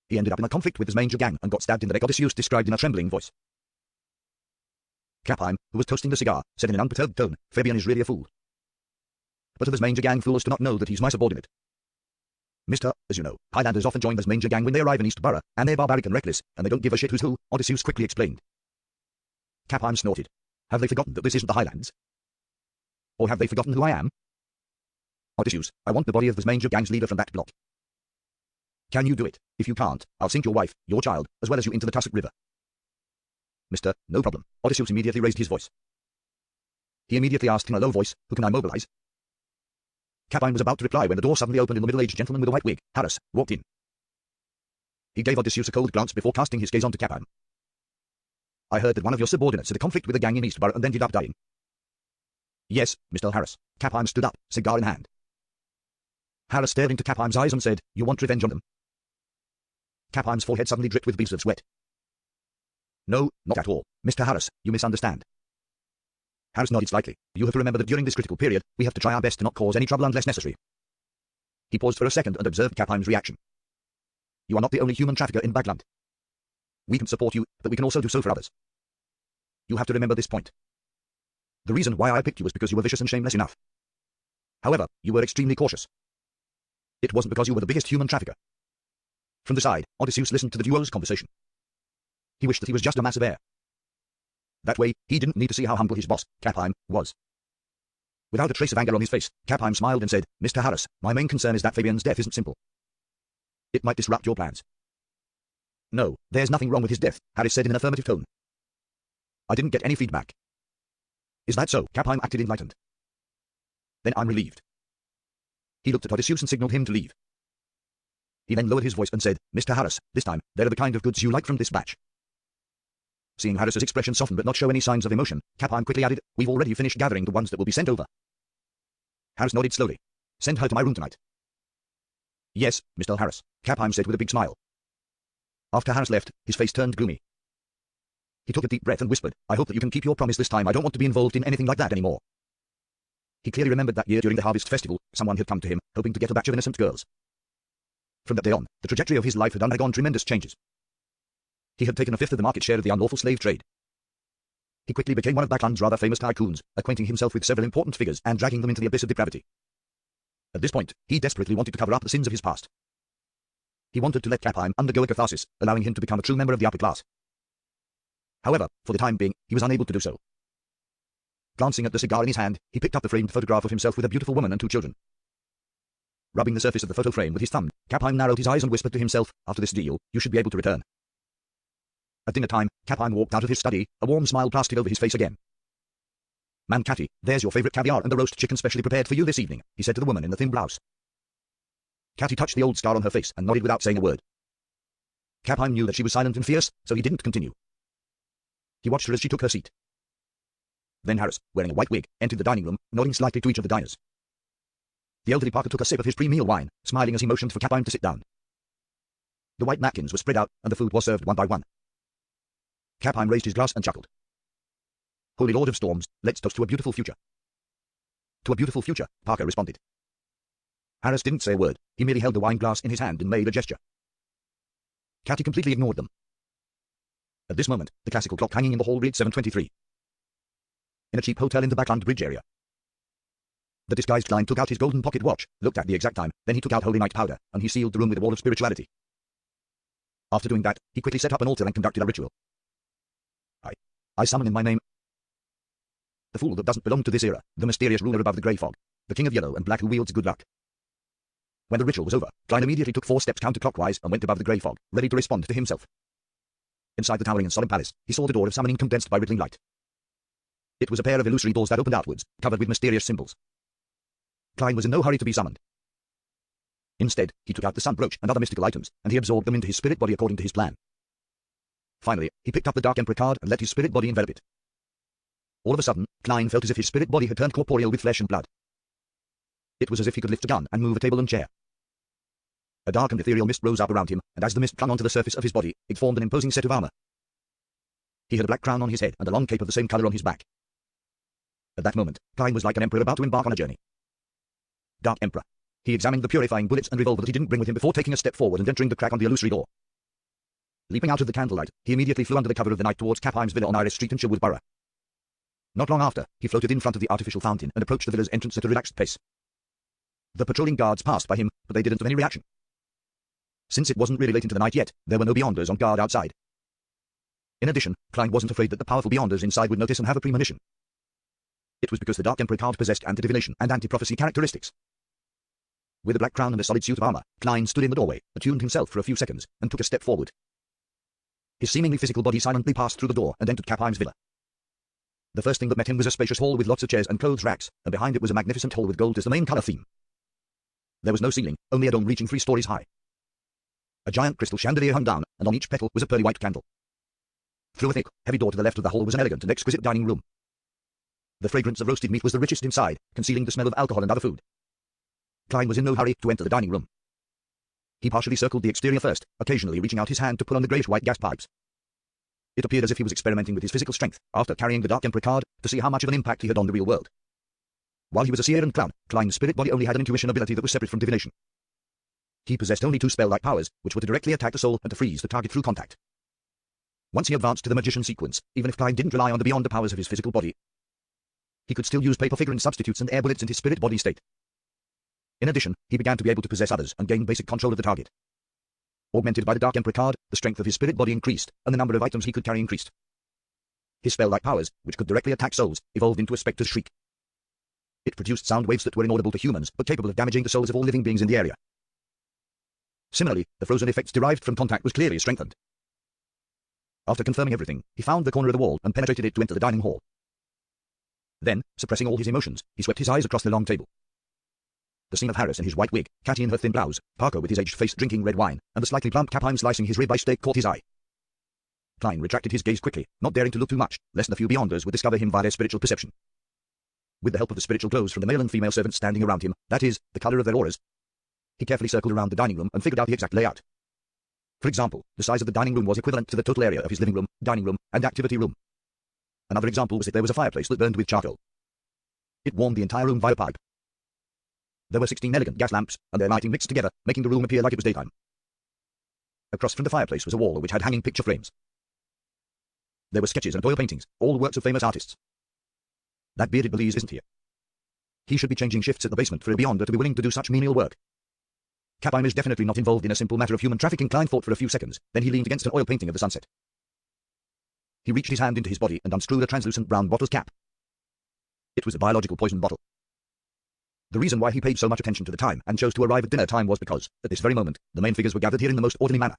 Speaker 1: He ended up in a conflict with his Manger gang and got stabbed in the leg," Odysseus described in a trembling voice. Kappheim, who was toasting the cigar, said in an unperturbed tone, "Fabian is really a fool. But are the Manger gang fools to not know that he's my subordinate? Mister, as you know, Highlanders often join the Manger gang when they arrive in Eastborough, and they're barbaric and reckless, and they don't give a shit who's who," Odysseus quickly explained. Kappheim snorted. "Have they forgotten that this isn't the Highlands? Or have they forgotten who I am? Odysseus, I want the body of the Manger gang's leader from that block. Can you do it? If you can't, I'll sink your wife, your child, as well as you into the Tussock River." "Mister, no problem." Odysseus immediately raised his voice. He immediately asked in a low voice, "Who can I mobilize?" Kappheim was about to reply when the door suddenly opened and the middle-aged gentleman with a white wig, Harris, walked in. He gave Odysseus a cold glance before casting his gaze onto Kappheim. "I heard that one of your subordinates had a conflict with a gang in Eastborough and ended up dying." "Yes, Mr. Harris." Kappheim stood up, cigar in hand. Harris stared into Kappheim's eyes and said, "You want revenge on them?" Kappheim's forehead suddenly dripped with beads of sweat. "No, not at all. Mr. Harris, you misunderstand." Harris nodded slightly. "You have to remember that during this critical period, we have to try our best to not cause any trouble unless necessary." He paused for a second and observed Kappheim's reaction. "You are not the only human trafficker in Bagland. We can support you, but we can also do so for others. You have to remember this point. The reason why I picked you was because you were vicious and shameless enough. However, you were extremely cautious. It wasn't because you were the biggest human trafficker." From the side, Odysseus listened to the duo's conversation. He wished that he was just a mass of air. That way, he didn't need to see how humble his boss, Kappheim, was. Without a trace of anger on his face, Kappheim smiled and said, "Mr. Harris, my main concern is that Fabian's death isn't simple. It might disrupt your plans." "No, there's nothing wrong with his death," Harris said in an affirmative tone. "I didn't get any feedback." "Is that so?" Kappheim acted enlightened. "Then I'm relieved." He looked at Odysseus and signaled him to leave. He then lowered his voice and said, "Mr. Harris, this time, they're the kind of goods you like from this batch." Seeing Harris's expression soften but not show any signs of emotion, Kappheim quickly added, "We've already finished gathering the ones that will be sent over." Harris nodded slowly. "Send her to my room tonight." "Yes, Mr. Harris," Kappheim said with a big smile. After Harris left, his face turned gloomy. He took a deep breath and whispered, "I hope that you can keep your promise this time. I don't want to be involved in anything like that anymore." He clearly remembered that year during the harvest festival, someone had come to him, hoping to get a batch of innocent girls. From that day on, the trajectory of his life had undergone tremendous changes. He had taken a fifth of the market share of the unlawful slave trade. He quickly became one of Bagland's rather famous tycoons, acquainting himself with several important figures and dragging them into the abyss of depravity. At this point, he desperately wanted to cover up the sins of his past. He wanted to let Kappheim undergo a catharsis, allowing him to become a true member of the upper class. However, for the time being, he was unable to do so. Glancing at the cigar in his hand, he picked up the framed photograph of himself with a beautiful woman and two children. Rubbing the surface of the photo frame with his thumb, Kappheim narrowed his eyes and whispered to himself, "After this deal, you should be able to return." At dinner time, Kappheim walked out of his study, a warm smile plastered over his face again. "Man Catty, there's your favorite caviar and the roast chicken specially prepared for you this evening," he said to the woman in the thin blouse. Catty touched the old scar on her face and nodded without saying a word. Kappheim knew that she was silent and fierce, so he didn't continue. He watched her as she took her seat. Then Harris, wearing a white wig, entered the dining room, nodding slightly to each of the diners. The elderly Parker took a sip of his pre-meal wine, smiling as he motioned for Kappheim to sit down. The white napkins were spread out, and the food was served one by one. Kappheim raised his glass and chuckled. "Holy Lord of Storms, let's toast to a beautiful future." "To a beautiful future," Parker responded. Harris didn't say a word. He merely held the wine glass in his hand and made a gesture. Cathy completely ignored them. At this moment, the classical clock hanging in the hall read 7:23. In a cheap hotel in the Backland Bridge area. The disguised Klein took out his golden pocket watch, looked at the exact time, then he took out holy night powder, and he sealed the room with a wall of spirituality. After doing that, he quickly set up an altar and conducted a ritual. I summon in my name the fool that doesn't belong to this era, the mysterious ruler above the grey fog, the king of yellow and black who wields good luck. When the ritual was over, Klein immediately took 4 steps counterclockwise and went above the grey fog, ready to respond to himself. Inside the towering and solemn palace, he saw the door of summoning condensed by rippling light. It was a pair of illusory doors that opened outwards, covered with mysterious symbols. Klein was in no hurry to be summoned. Instead, he took out the sun brooch and other mystical items, and he absorbed them into his spirit body according to his plan. Finally, he picked up the Dark Emperor card and let his spirit body envelop it. All of a sudden, Klein felt as if his spirit body had turned corporeal with flesh and blood. It was as if he could lift a gun and move a table and chair. A dark and ethereal mist rose up around him, and as the mist clung onto the surface of his body, it formed an imposing set of armor. He had a black crown on his head and a long cape of the same color on his back. At that moment, Klein was like an emperor about to embark on a journey. Dark Emperor. He examined the purifying bullets and revolver that he didn't bring with him before taking a step forward and entering the crack on the illusory door. Leaping out of the candlelight, he immediately flew under the cover of the night towards Capheim's villa on Iris Street in Sherwood Borough. Not long after, he floated in front of the artificial fountain and approached the villa's entrance at a relaxed pace. The patrolling guards passed by him, but they didn't have any reaction. Since it wasn't really late into the night yet, there were no Beyonders on guard outside. In addition, Klein wasn't afraid that the powerful Beyonders inside would notice and have a premonition. It was because the Dark Emperor card possessed anti-divination and anti-prophecy characteristics. With a black crown and a solid suit of armor, Klein stood in the doorway, attuned himself for a few seconds, and took a step forward. His seemingly physical body silently passed through the door and entered Capheim's villa. The first thing that met him was a spacious hall with lots of chairs and clothes racks, and behind it was a magnificent hall with gold as the main color theme. There was no ceiling, only a dome reaching 3 stories high. A giant crystal chandelier hung down, and on each petal was a pearly white candle. Through a thick, heavy door to the left of the hall was an elegant and exquisite dining room. The fragrance of roasted meat was the richest inside, concealing the smell of alcohol and other food. Klein was in no hurry to enter the dining room. He partially circled the exterior first, occasionally reaching out his hand to pull on the greyish-white gas pipes. It appeared as if he was experimenting with his physical strength, after carrying the Dark Emperor card, to see how much of an impact he had on the real world. While he was a seer and clown, Klein's spirit body only had an intuition ability that was separate from divination. He possessed only 2 spell-like powers, which were to directly attack the soul and to freeze the target through contact. Once he advanced to the magician sequence, even if Klein didn't rely on the beyond the powers of his physical body, he could still use paper figurine substitutes and air bullets in his spirit body state. In addition, he began to be able to possess others and gain basic control of the target. Augmented by the Dark Emperor card, the strength of his spirit body increased, and the number of items he could carry increased. His spell-like powers, which could directly attack souls, evolved into a spectre's shriek. It produced sound waves that were inaudible to humans, but capable of damaging the souls of all living beings in the area. Similarly, the frozen effects derived from contact was clearly strengthened. After confirming everything, he found the corner of the wall and penetrated it to enter the dining hall. Then, suppressing all his emotions, he swept his eyes across the long table. The scene of Harris in his white wig, Cathy in her thin blouse, Parker with his aged face drinking red wine, and the slightly plump Capheim slicing his ribeye steak caught his eye. Klein retracted his gaze quickly, not daring to look too much, lest the few Beyonders would discover him via their spiritual perception. With the help of the spiritual glows from the male and female servants standing around him, that is, the color of their auras, he carefully circled around the dining room and figured out the exact layout. For example, the size of the dining room was equivalent to the total area of his living room, dining room, and activity room. Another example was that there was a fireplace that burned with charcoal. It warmed the entire room via pipe. There were 16 elegant gas lamps, and their lighting mixed together, making the room appear like it was daytime. Across from the fireplace was a wall which had hanging picture frames. There were sketches and oil paintings, all works of famous artists. That bearded Belize isn't here. He should be changing shifts at the basement for a Beyonder to be willing to do such menial work. Capheim is definitely not involved in a simple matter of human trafficking. Klein thought for a few seconds, then he leaned against an oil painting of the sunset. He reached his hand into his body and unscrewed a translucent brown bottle's cap. It was a biological poison bottle. The reason why he paid so much attention to the time and chose to arrive at dinner time was because, at this very moment, the main figures were gathered here in the most orderly manner.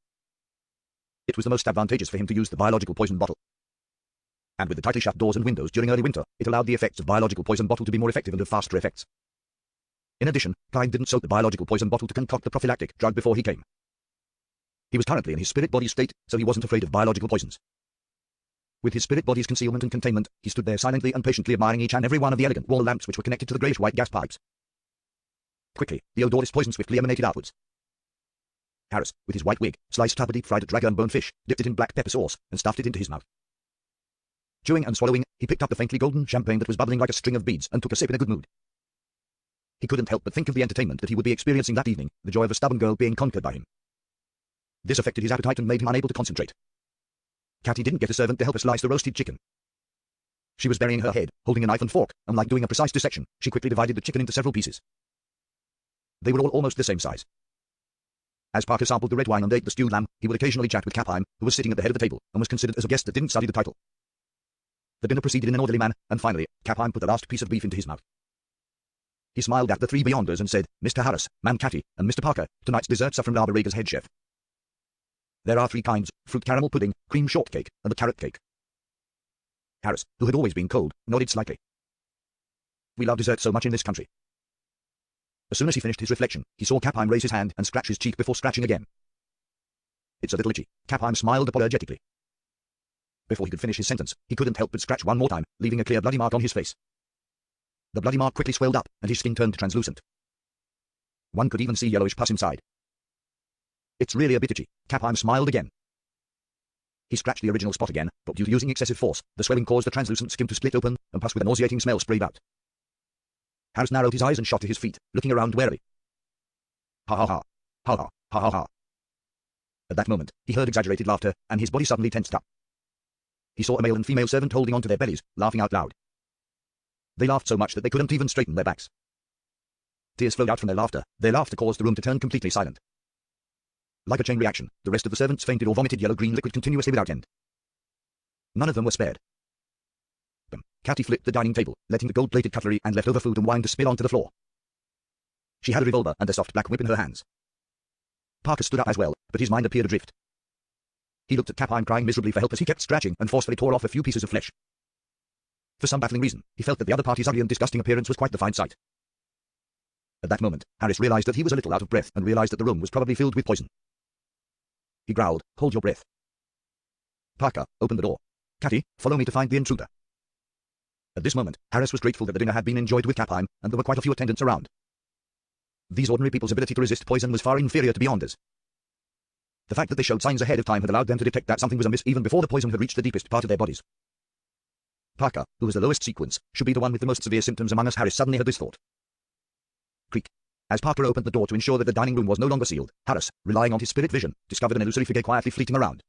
Speaker 1: It was the most advantageous for him to use the biological poison bottle. And with the tightly shut doors and windows during early winter, it allowed the effects of biological poison bottle to be more effective and have faster effects. In addition, Klein didn't soak the biological poison bottle to concoct the prophylactic drug before he came. He was currently in his spirit body state, so he wasn't afraid of biological poisons. With his spirit body's concealment and containment, he stood there silently and patiently admiring each and every one of the elegant wall lamps which were connected to the greyish-white gas pipes. Quickly, the odorless poison swiftly emanated outwards. Harris, with his white wig, sliced up a deep-fried dragon bone fish, dipped it in black pepper sauce, and stuffed it into his mouth. Chewing and swallowing, he picked up the faintly golden champagne that was bubbling like a string of beads and took a sip in a good mood. He couldn't help but think of the entertainment that he would be experiencing that evening, the joy of a stubborn girl being conquered by him. This affected his appetite and made him unable to concentrate. Catty didn't get a servant to help her slice the roasted chicken. She was burying her head, holding a knife and fork, and like doing a precise dissection, she quickly divided the chicken into several pieces. They were all almost the same size. As Parker sampled the red wine and ate the stewed lamb, he would occasionally chat with Capheim, who was sitting at the head of the table, and was considered as a guest that didn't study the title. The dinner proceeded in an orderly manner, and finally, Capheim put the last piece of beef into his mouth. He smiled at the three Beyonders and said, "Mr. Harris, Ma'am Catty, and Mr. Parker, tonight's desserts are from La Barrega's head chef. There are 3 kinds, fruit caramel pudding, cream shortcake, and the carrot cake." Harris, who had always been cold, nodded slightly. "We love dessert so much in this country." As soon as he finished his reflection, he saw Capheim raise his hand and scratch his cheek before scratching again. "It's a little itchy." Capheim smiled apologetically. Before he could finish his sentence, he couldn't help but scratch one more time, leaving a clear bloody mark on his face. The bloody mark quickly swelled up, and his skin turned translucent. One could even see yellowish pus inside. "It's really a bit itchy." Capheim smiled again. He scratched the original spot again, but due to using excessive force, the swelling caused the translucent skin to split open, and pus with a nauseating smell sprayed out. Harris narrowed his eyes and shot to his feet, looking around warily. "Ha ha ha. Ha ha. Ha ha ha." At that moment, he heard exaggerated laughter, and his body suddenly tensed up. He saw a male and female servant holding onto their bellies, laughing out loud. They laughed so much that they couldn't even straighten their backs. Tears flowed out from their laughter. Their laughter caused the room to turn completely silent. Like a chain reaction, the rest of the servants fainted or vomited yellow-green liquid continuously without end. None of them were spared. Catty flipped the dining table, letting the gold-plated cutlery and leftover food and wine to spill onto the floor. She had a revolver and a soft black whip in her hands. Parker stood up as well, but his mind appeared adrift. He looked at Capheim crying miserably for help as he kept scratching and forcefully tore off a few pieces of flesh. For some baffling reason, he felt that the other party's ugly and disgusting appearance was quite the fine sight. At that moment, Harris realized that he was a little out of breath and realized that the room was probably filled with poison. He growled, "Hold your breath." Parker opened the door. "Catty, follow me to find the intruder." At this moment, Harris was grateful that the dinner had been enjoyed with Capheim, and there were quite a few attendants around. These ordinary people's ability to resist poison was far inferior to Beyonders. The fact that they showed signs ahead of time had allowed them to detect that something was amiss even before the poison had reached the deepest part of their bodies. Parker, who was the lowest sequence, should be the one with the most severe symptoms among us. Harris suddenly had this thought. Creak. As Parker opened the door to ensure that the dining room was no longer sealed, Harris, relying on his spirit vision, discovered an illusory figure quietly fleeting around.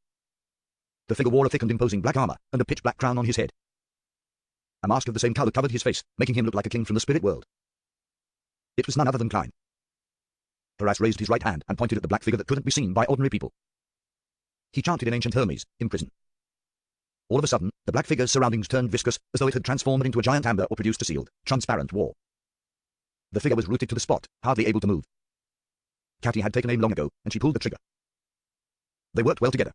Speaker 1: The figure wore a thick and imposing black armor, and a pitch-black crown on his head. A mask of the same color covered his face, making him look like a king from the spirit world. It was none other than Klein. Harris raised his right hand and pointed at the black figure that couldn't be seen by ordinary people. He chanted in ancient Hermes, "Imprison." All of a sudden, the black figure's surroundings turned viscous, as though it had transformed into a giant amber or produced a sealed, transparent wall. The figure was rooted to the spot, hardly able to move. Catty had taken aim long ago, and she pulled the trigger. They worked well together.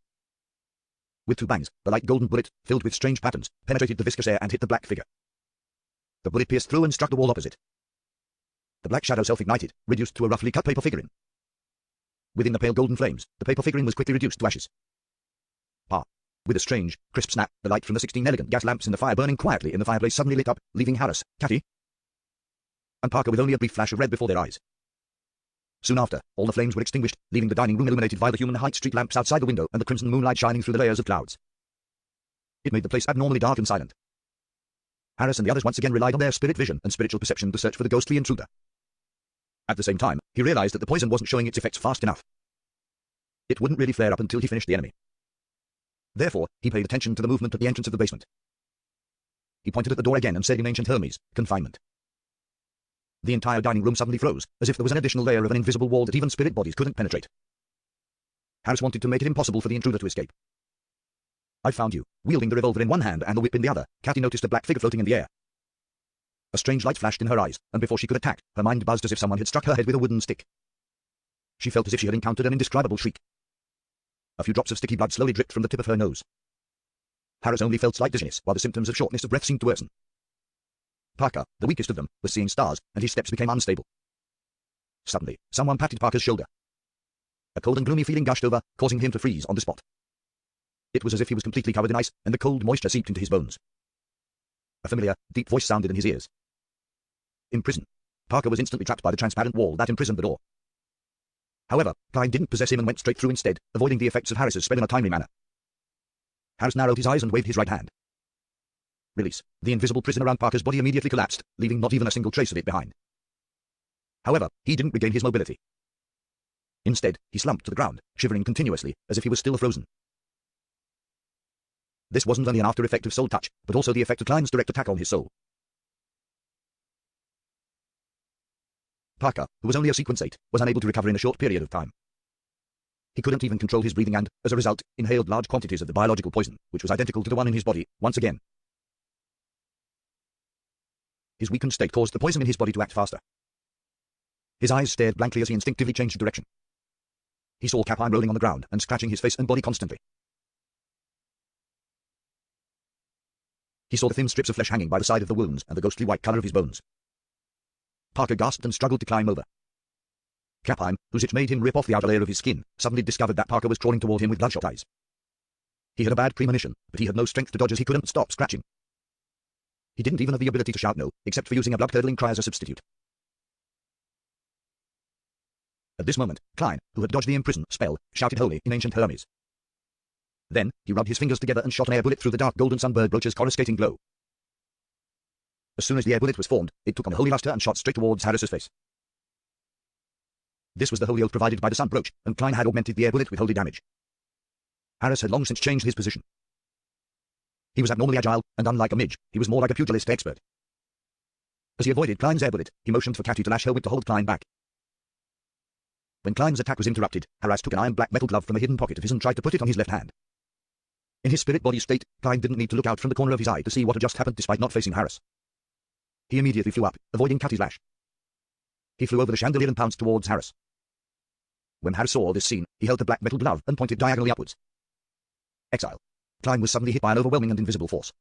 Speaker 1: With 2 bangs, the light golden bullet, filled with strange patterns, penetrated the viscous air and hit the black figure. The bullet pierced through and struck the wall opposite. The black shadow self-ignited, reduced to a roughly cut paper figurine. Within the pale golden flames, the paper figurine was quickly reduced to ashes. With a strange, crisp snap, the light from the 16 elegant gas lamps in the fire burning quietly in the fireplace suddenly lit up, leaving Harris, Catty, and Parker with only a brief flash of red before their eyes. Soon after, all the flames were extinguished, leaving the dining room illuminated by the human height street lamps outside the window and the crimson moonlight shining through the layers of clouds. It made the place abnormally dark and silent. Harris and the others once again relied on their spirit vision and spiritual perception to search for the ghostly intruder. At the same time, he realized that the poison wasn't showing its effects fast enough. It wouldn't really flare up until he finished the enemy. Therefore, he paid attention to the movement at the entrance of the basement. He pointed at the door again and said in ancient Hermes, "Confinement." The entire dining room suddenly froze, as if there was an additional layer of an invisible wall that even spirit bodies couldn't penetrate. Harris wanted to make it impossible for the intruder to escape. "I found you." Wielding the revolver in one hand and the whip in the other, Catty noticed a black figure floating in the air. A strange light flashed in her eyes, and before she could attack, her mind buzzed as if someone had struck her head with a wooden stick. She felt as if she had encountered an indescribable shriek. A few drops of sticky blood slowly dripped from the tip of her nose. Harris only felt slight dizziness, while the symptoms of shortness of breath seemed to worsen. Parker, the weakest of them, was seeing stars, and his steps became unstable. Suddenly, someone patted Parker's shoulder. A cold and gloomy feeling gushed over, causing him to freeze on the spot. It was as if he was completely covered in ice, and the cold moisture seeped into his bones. A familiar, deep voice sounded in his ears. "Imprison." Parker was instantly trapped by the transparent wall that imprisoned the door. However, Klein didn't possess him and went straight through instead, avoiding the effects of Harris's spell in a timely manner. Harris narrowed his eyes and waved his right hand. Release. The invisible prison around Parker's body immediately collapsed, leaving not even a single trace of it behind. However, he didn't regain his mobility. Instead, he slumped to the ground, shivering continuously, as if he was still frozen. This wasn't only an after effect of soul touch, but also the effect of Klein's direct attack on his soul. Parker, who was only a sequence 8, was unable to recover in a short period of time. He couldn't even control his breathing and, as a result, inhaled large quantities of the biological poison, which was identical to the one in his body, once again. His weakened state caused the poison in his body to act faster. His eyes stared blankly as he instinctively changed direction. He saw Capine rolling on the ground and scratching his face and body constantly. He saw the thin strips of flesh hanging by the side of the wounds and the ghostly white color of his bones. Parker gasped and struggled to climb over. Capine, whose itch made him rip off the outer layer of his skin, suddenly discovered that Parker was crawling toward him with bloodshot eyes. He had a bad premonition, but he had no strength to dodge as he couldn't stop scratching. He didn't even have the ability to shout no, except for using a blood-curdling cry as a substitute. At this moment, Klein, who had dodged the imprison spell, shouted holy in ancient Hermes. Then, he rubbed his fingers together and shot an air bullet through the dark golden sunbird brooch's coruscating glow. As soon as the air bullet was formed, it took on the holy luster and shot straight towards Harris's face. This was the holy oath provided by the sun brooch, and Klein had augmented the air bullet with holy damage. Harris had long since changed his position. He was abnormally agile, and unlike a midge, he was more like a pugilist expert. As he avoided Klein's air bullet, he motioned for Catty to lash her whip to hold Klein back. When Klein's attack was interrupted, Harris took an iron black metal glove from a hidden pocket of his and tried to put it on his left hand. In his spirit-body state, Klein didn't need to look out from the corner of his eye to see what had just happened despite not facing Harris. He immediately flew up, avoiding Catty's lash. He flew over the chandelier and pounced towards Harris. When Harris saw this scene, he held the black metal glove and pointed diagonally upwards. Exile. Klein was suddenly hit by an overwhelming and invisible force.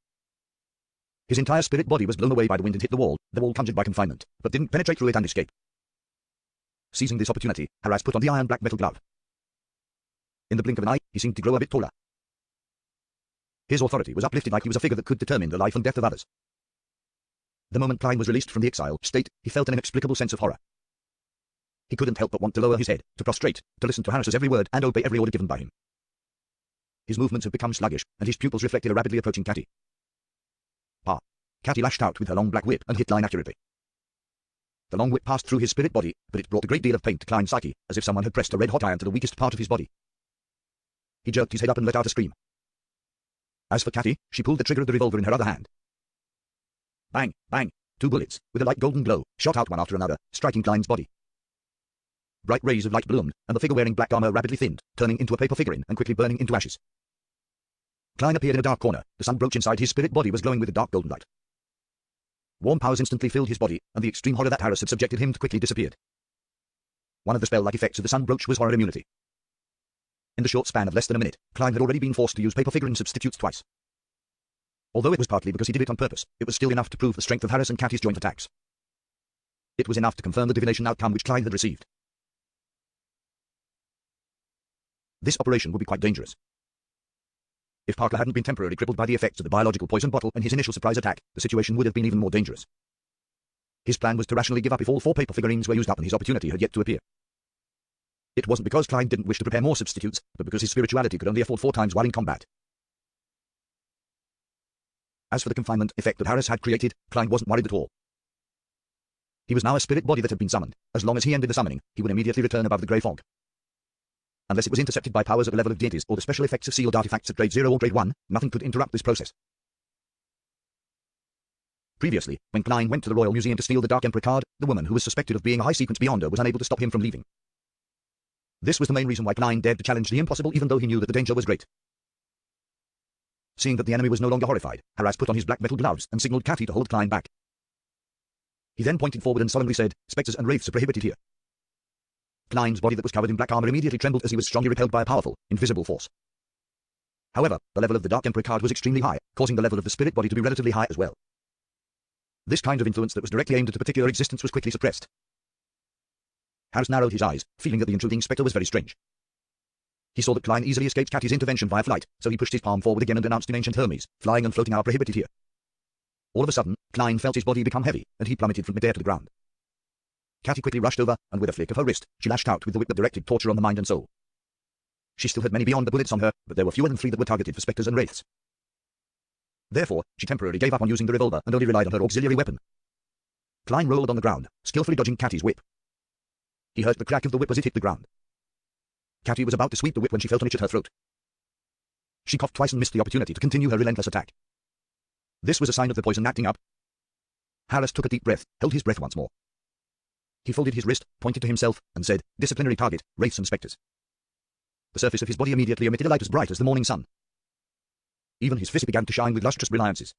Speaker 1: His entire spirit body was blown away by the wind and hit the wall conjured by confinement, but didn't penetrate through it and escape. Seizing this opportunity, Harris put on the iron black metal glove. In the blink of an eye, he seemed to grow a bit taller. His authority was uplifted like he was a figure that could determine the life and death of others. The moment Klein was released from the exile state, he felt an inexplicable sense of horror. He couldn't help but want to lower his head, to prostrate, to listen to Harris's every word and obey every order given by him. His movements had become sluggish, and his pupils reflected a rapidly approaching Catty. Pa! Catty lashed out with her long black whip and hit Klein accurately. The long whip passed through his spirit body, but it brought a great deal of pain to Klein's psyche, as if someone had pressed a red-hot iron to the weakest part of his body. He jerked his head up and let out a scream. As for Catty, she pulled the trigger of the revolver in her other hand. Bang! Bang! 2 bullets, with a light golden glow, shot out one after another, striking Klein's body. Bright rays of light bloomed, and the figure wearing black armor rapidly thinned, turning into a paper figurine and quickly burning into ashes. Klein appeared in a dark corner. The sun brooch inside his spirit body was glowing with a dark golden light. Warm powers instantly filled his body, and the extreme horror that Harris had subjected him to quickly disappeared. One of the spell-like effects of the sun brooch was horror immunity. In the short span of less than a minute, Klein had already been forced to use paper figurine substitutes twice. Although it was partly because he did it on purpose, it was still enough to prove the strength of Harris and Catty's joint attacks. It was enough to confirm the divination outcome which Klein had received. This operation would be quite dangerous. If Parker hadn't been temporarily crippled by the effects of the biological poison bottle and his initial surprise attack, the situation would have been even more dangerous. His plan was to rationally give up if all 4 paper figurines were used up and his opportunity had yet to appear. It wasn't because Klein didn't wish to prepare more substitutes, but because his spirituality could only afford 4 times while in combat. As for the confinement effect that Harris had created, Klein wasn't worried at all. He was now a spirit body that had been summoned. As long as he ended the summoning, he would immediately return above the grey fog. Unless it was intercepted by powers at the level of deities or the special effects of sealed artifacts at grade 0 or grade 1, nothing could interrupt this process. Previously, when Klein went to the Royal Museum to steal the Dark Emperor card, the woman who was suspected of being a high-sequence beyonder was unable to stop him from leaving. This was the main reason why Klein dared to challenge the impossible even though he knew that the danger was great. Seeing that the enemy was no longer horrified, Harris put on his black metal gloves and signaled Catty to hold Klein back. He then pointed forward and solemnly said, "Spectres and wraiths are prohibited here." Klein's body that was covered in black armor immediately trembled as he was strongly repelled by a powerful, invisible force. However, the level of the Dark Emperor card was extremely high, causing the level of the spirit body to be relatively high as well. This kind of influence that was directly aimed at a particular existence was quickly suppressed. Harris narrowed his eyes, feeling that the intruding spectre was very strange. He saw that Klein easily escaped Catty's intervention via flight, so he pushed his palm forward again and announced in ancient Hermes, "Flying and floating are prohibited here." All of a sudden, Klein felt his body become heavy, and he plummeted from midair to the ground. Catty quickly rushed over, and with a flick of her wrist, she lashed out with the whip that directed torture on the mind and soul. She still had many beyond the bullets on her, but there were fewer than 3 that were targeted for spectres and wraiths. Therefore, she temporarily gave up on using the revolver and only relied on her auxiliary weapon. Klein rolled on the ground, skillfully dodging Catty's whip. He heard the crack of the whip as it hit the ground. Cathy was about to sweep the whip when she felt an itch at her throat. She coughed twice and missed the opportunity to continue her relentless attack. This was a sign of the poison acting up. Harris took a deep breath, held his breath once more. He folded his wrist, pointed to himself, and said, "Disciplinary target, wraiths and spectres." The surface of his body immediately emitted a light as bright as the morning sun. Even his fist began to shine with lustrous brilliances.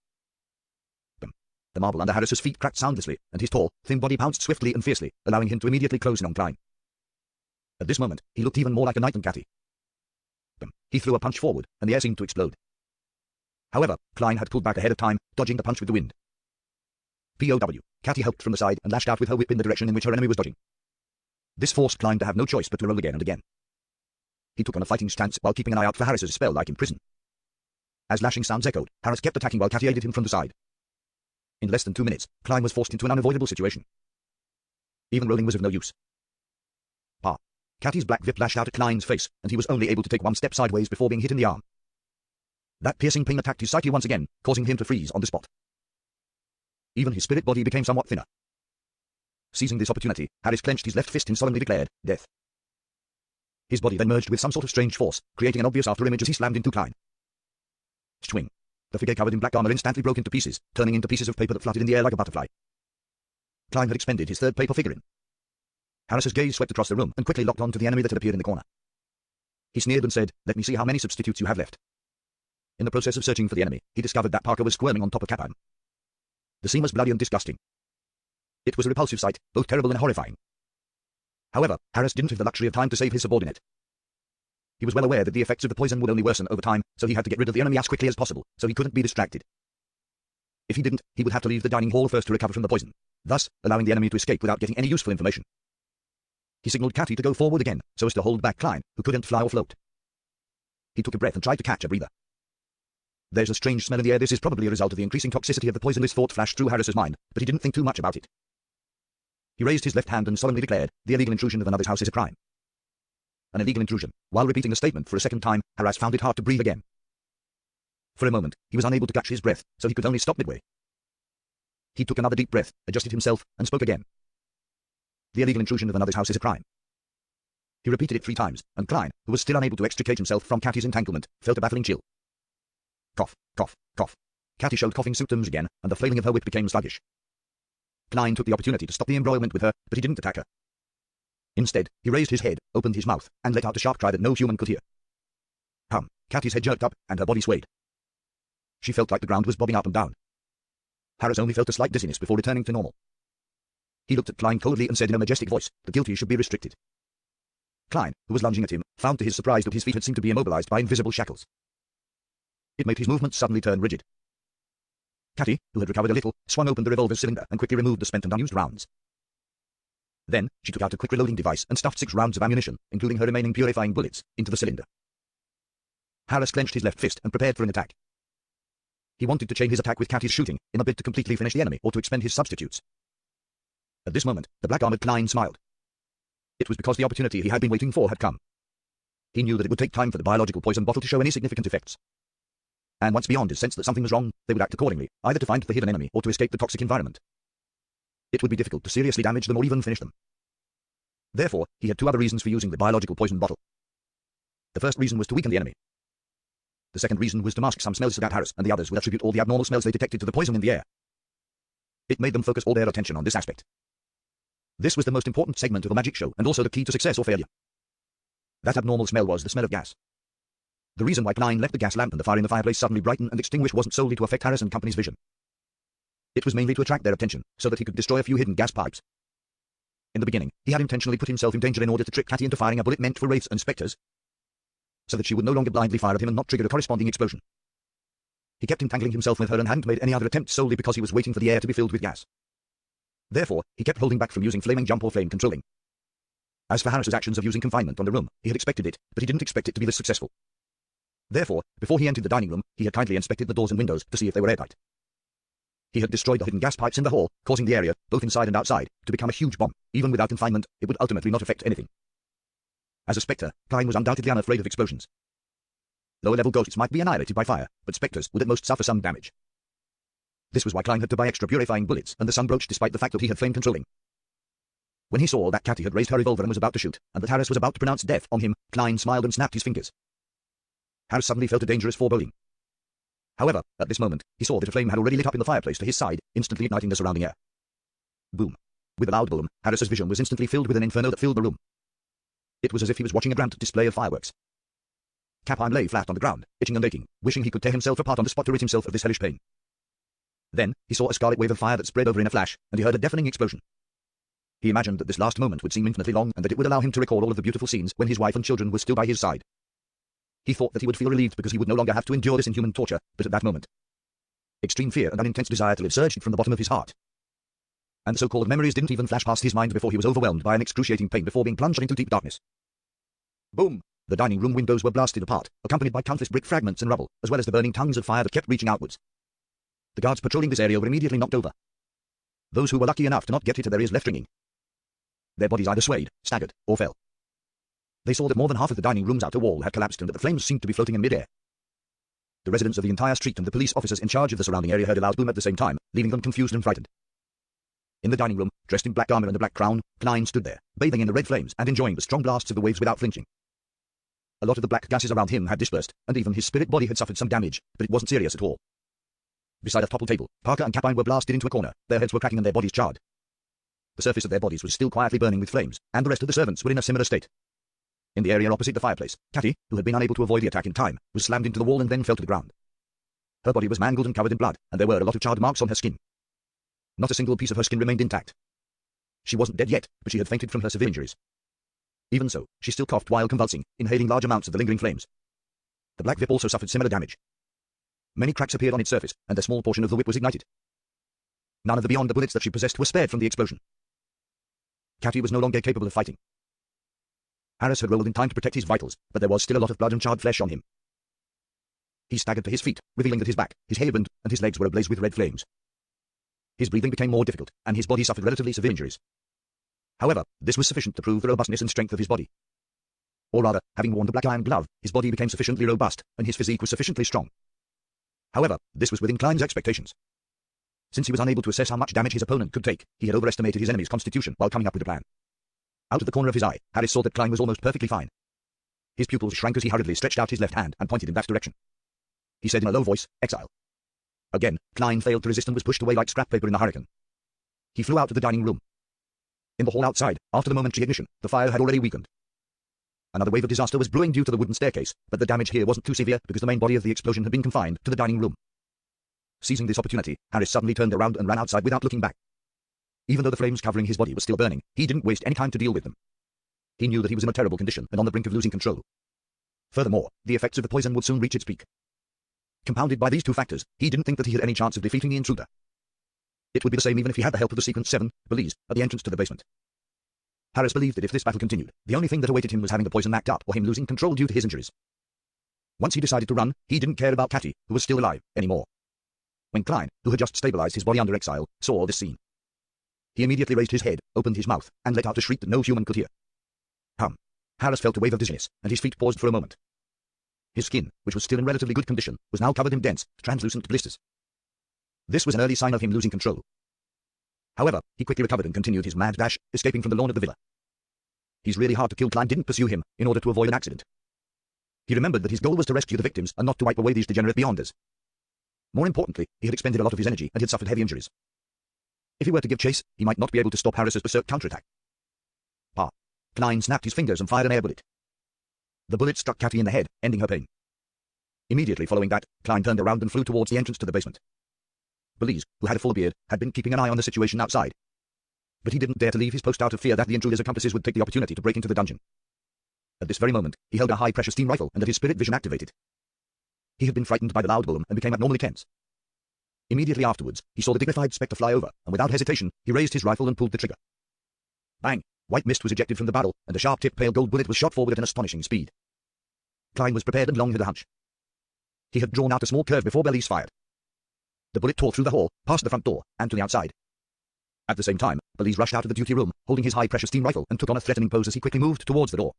Speaker 1: Boom. The marble under Harris's feet cracked soundlessly, and his tall, thin body pounced swiftly and fiercely, allowing him to immediately close in on Klein. At this moment, he looked even more like a knight than Cathy. Boom. He threw a punch forward, and the air seemed to explode. However, Klein had pulled back ahead of time, dodging the punch with the wind. POW. Cathy helped from the side and lashed out with her whip in the direction in which her enemy was dodging. This forced Klein to have no choice but to roll again and again. He took on a fighting stance while keeping an eye out for Harris's spell like in prison. As lashing sounds echoed, Harris kept attacking while Cathy aided him from the side. In less than 2 minutes, Klein was forced into an unavoidable situation. Even rolling was of no use. Cathy's black whip lashed out at Klein's face, and he was only able to take one step sideways before being hit in the arm. That piercing pain attacked his psyche once again, causing him to freeze on the spot. Even his spirit body became somewhat thinner. Seizing this opportunity, Harris clenched his left fist and solemnly declared, "Death." His body then merged with some sort of strange force, creating an obvious afterimage as he slammed into Klein. Swing. The figure covered in black armor instantly broke into pieces, turning into pieces of paper that fluttered in the air like a butterfly. Klein had expended his third paper figurine. Harris's gaze swept across the room and quickly locked on to the enemy that had appeared in the corner. He sneered and said, "Let me see how many substitutes you have left." In the process of searching for the enemy, he discovered that Parker was squirming on top of Capine. The scene was bloody and disgusting. It was a repulsive sight, both terrible and horrifying. However, Harris didn't have the luxury of time to save his subordinate. He was well aware that the effects of the poison would only worsen over time, so he had to get rid of the enemy as quickly as possible, so he couldn't be distracted. If he didn't, he would have to leave the dining hall first to recover from the poison, thus allowing the enemy to escape without getting any useful information. He signaled Cathy to go forward again, so as to hold back Klein, who couldn't fly or float. He took a breath and tried to catch a breather. "There's a strange smell in the air. This is probably a result of the increasing toxicity of the poison." This thought flashed through Harris's mind, but he didn't think too much about it. He raised his left hand and solemnly declared, "The illegal intrusion of another's house is a crime." An illegal intrusion. While repeating the statement for a second time, Harris found it hard to breathe again. For a moment, he was unable to catch his breath, so he could only stop midway. He took another deep breath, adjusted himself, and spoke again. "The illegal intrusion of another's house is a crime." He repeated it 3 times, and Klein, who was still unable to extricate himself from Cathy's entanglement, felt a baffling chill. Cough, cough, cough. Cathy showed coughing symptoms again, and the flailing of her whip became sluggish. Klein took the opportunity to stop the embroilment with her, but he didn't attack her. Instead, he raised his head, opened his mouth, and let out a sharp cry that no human could hear. Cathy's head jerked up, and her body swayed. She felt like the ground was bobbing up and down. Harris only felt a slight dizziness before returning to normal. He looked at Klein coldly and said in a majestic voice, "The guilty should be restricted." Klein, who was lunging at him, found to his surprise that his feet had seemed to be immobilized by invisible shackles. It made his movements suddenly turn rigid. Cathy, who had recovered a little, swung open the revolver's cylinder and quickly removed the spent and unused rounds. Then, she took out a quick reloading device and stuffed 6 rounds of ammunition, including her remaining purifying bullets, into the cylinder. Harris clenched his left fist and prepared for an attack. He wanted to chain his attack with Cathy's shooting, in a bid to completely finish the enemy or to expend his substitutes. At this moment, the black-armored Klein smiled. It was because the opportunity he had been waiting for had come. He knew that it would take time for the biological poison bottle to show any significant effects. And once beyond his sense that something was wrong, they would act accordingly, either to find the hidden enemy or to escape the toxic environment. It would be difficult to seriously damage them or even finish them. Therefore, he had 2 other reasons for using the biological poison bottle. The first reason was to weaken the enemy. The second reason was to mask some smells about Harris, and the others would attribute all the abnormal smells they detected to the poison in the air. It made them focus all their attention on this aspect. This was the most important segment of a magic show, and also the key to success or failure. That abnormal smell was the smell of gas. The reason why Klein left the gas lamp and the fire in the fireplace suddenly brighten and extinguish wasn't solely to affect Harris and Company's vision. It was mainly to attract their attention, so that he could destroy a few hidden gas pipes. In the beginning, he had intentionally put himself in danger in order to trick Cathy into firing a bullet meant for wraiths and spectres, so that she would no longer blindly fire at him and not trigger a corresponding explosion. He kept entangling himself with her and hadn't made any other attempt solely because he was waiting for the air to be filled with gas. Therefore, he kept holding back from using flaming jump or flame controlling. As for Harris's actions of using confinement on the room, he had expected it, but he didn't expect it to be this successful. Therefore, before he entered the dining room, he had kindly inspected the doors and windows to see if they were airtight. He had destroyed the hidden gas pipes in the hall, causing the area, both inside and outside, to become a huge bomb. Even without confinement, it would ultimately not affect anything. As a spectre, Klein was undoubtedly unafraid of explosions. Lower-level ghosts might be annihilated by fire, but spectres would at most suffer some damage. This was why Klein had to buy extra purifying bullets and the sun brooch despite the fact that he had flame controlling. When he saw that Cathy had raised her revolver and was about to shoot, and that Harris was about to pronounce death on him, Klein smiled and snapped his fingers. Harris suddenly felt a dangerous foreboding. However, at this moment, he saw that a flame had already lit up in the fireplace to his side, instantly igniting the surrounding air. Boom. With a loud boom, Harris's vision was instantly filled with an inferno that filled the room. It was as if he was watching a grand display of fireworks. Capine lay flat on the ground, itching and aching, wishing he could tear himself apart on the spot to rid himself of this hellish pain. Then, he saw a scarlet wave of fire that spread over in a flash, and he heard a deafening explosion. He imagined that this last moment would seem infinitely long and that it would allow him to recall all of the beautiful scenes when his wife and children were still by his side. He thought that he would feel relieved because he would no longer have to endure this inhuman torture, but at that moment, extreme fear and an intense desire to live surged from the bottom of his heart. And the so-called memories didn't even flash past his mind before he was overwhelmed by an excruciating pain before being plunged into deep darkness. Boom! The dining room windows were blasted apart, accompanied by countless brick fragments and rubble, as well as the burning tongues of fire that kept reaching outwards. The guards patrolling this area were immediately knocked over. Those who were lucky enough to not get hit to their ears left ringing. Their bodies either swayed, staggered, or fell. They saw that more than half of the dining room's outer wall had collapsed and that the flames seemed to be floating in mid-air. The residents of the entire street and the police officers in charge of the surrounding area heard a loud boom at the same time, leaving them confused and frightened. In the dining room, dressed in black armor and a black crown, Klein stood there, bathing in the red flames and enjoying the strong blasts of the waves without flinching. A lot of the black gases around him had dispersed, and even his spirit body had suffered some damage, but it wasn't serious at all. Beside a toppled table, Parker and Capine were blasted into a corner, their heads were cracking and their bodies charred. The surface of their bodies was still quietly burning with flames, and the rest of the servants were in a similar state. In the area opposite the fireplace, Cathy, who had been unable to avoid the attack in time, was slammed into the wall and then fell to the ground. Her body was mangled and covered in blood, and there were a lot of charred marks on her skin. Not a single piece of her skin remained intact. She wasn't dead yet, but she had fainted from her severe injuries. Even so, she still coughed while convulsing, inhaling large amounts of the lingering flames. The black whip also suffered similar damage. Many cracks appeared on its surface, and a small portion of the whip was ignited. None of the beyond the bullets that she possessed were spared from the explosion. Cathy was no longer capable of fighting. Harris had rolled in time to protect his vitals, but there was still a lot of blood and charred flesh on him. He staggered to his feet, revealing that his back, his hair and his legs were ablaze with red flames. His breathing became more difficult, and his body suffered relatively severe injuries. However, this was sufficient to prove the robustness and strength of his body. Or rather, having worn the black iron glove, his body became sufficiently robust, and his physique was sufficiently strong. However, this was within Klein's expectations. Since he was unable to assess how much damage his opponent could take, he had overestimated his enemy's constitution while coming up with a plan. Out of the corner of his eye, Harris saw that Klein was almost perfectly fine. His pupils shrank as he hurriedly stretched out his left hand and pointed in that direction. He said in a low voice, "Exile." Again, Klein failed to resist and was pushed away like scrap paper in a hurricane. He flew out of the dining room. In the hall outside, after the momentary ignition, the fire had already weakened. Another wave of disaster was brewing due to the wooden staircase, but the damage here wasn't too severe because the main body of the explosion had been confined to the dining room. Seizing this opportunity, Harris suddenly turned around and ran outside without looking back. Even though the flames covering his body were still burning, he didn't waste any time to deal with them. He knew that he was in a terrible condition and on the brink of losing control. Furthermore, the effects of the poison would soon reach its peak. Compounded by these two factors, he didn't think that he had any chance of defeating the intruder. It would be the same even if he had the help of the Sequence 7 police at the entrance to the basement. Harris believed that if this battle continued, the only thing that awaited him was having the poison act up or him losing control due to his injuries. Once he decided to run, he didn't care about Cathy, who was still alive, anymore. When Klein, who had just stabilized his body under exile, saw this scene, he immediately raised his head, opened his mouth, and let out a shriek that no human could hear. Harris felt a wave of dizziness, and his feet paused for a moment. His skin, which was still in relatively good condition, was now covered in dense, translucent blisters. This was an early sign of him losing control. However, he quickly recovered and continued his mad dash, escaping from the lawn of the villa. He's really hard to kill. Klein didn't pursue him in order to avoid an accident. He remembered that his goal was to rescue the victims and not to wipe away these degenerate beyonders. More importantly, he had expended a lot of his energy and had suffered heavy injuries. If he were to give chase, he might not be able to stop Harris's berserk counterattack. Klein snapped his fingers and fired an air bullet. The bullet struck Cathy in the head, ending her pain. Immediately following that, Klein turned around and flew towards the entrance to the basement. Belize, who had a full beard, had been keeping an eye on the situation outside. But he didn't dare to leave his post out of fear that the intruder's accomplices would take the opportunity to break into the dungeon. At this very moment, he held a high-pressure steam rifle and had his spirit vision activated. He had been frightened by the loud boom and became abnormally tense. Immediately afterwards, he saw the dignified spectre fly over, and without hesitation, he raised his rifle and pulled the trigger. Bang! White mist was ejected from the barrel, and a sharp-tipped pale gold bullet was shot forward at an astonishing speed. Klein was prepared and long had a hunch. He had drawn out a small curve before Belize fired. The bullet tore through the hall, past the front door, and to the outside. At the same time, Belize rushed out of the duty room, holding his high-pressure steam rifle, and took on a threatening pose as he quickly moved towards the door.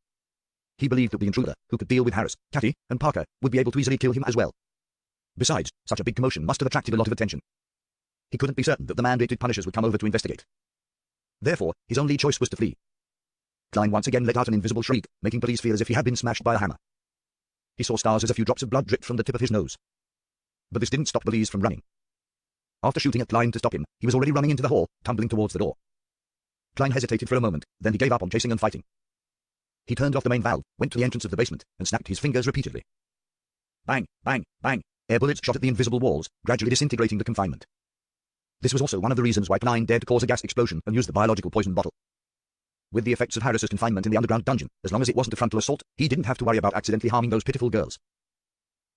Speaker 1: He believed that the intruder, who could deal with Harris, Cathy, and Parker, would be able to easily kill him as well. Besides, such a big commotion must have attracted a lot of attention. He couldn't be certain that the mandated punishers would come over to investigate. Therefore, his only choice was to flee. Klein once again let out an invisible shriek, making police feel as if he had been smashed by a hammer. He saw stars as a few drops of blood dripped from the tip of his nose. But this didn't stop police from running. After shooting at Klein to stop him, he was already running into the hall, tumbling towards the door. Klein hesitated for a moment, then he gave up on chasing and fighting. He turned off the main valve, went to the entrance of the basement, and snapped his fingers repeatedly. Bang, bang, bang. Air bullets shot at the invisible walls, gradually disintegrating the confinement. This was also one of the reasons why Klein dared to cause a gas explosion and use the biological poison bottle. With the effects of Harris's confinement in the underground dungeon, as long as it wasn't a frontal assault, he didn't have to worry about accidentally harming those pitiful girls.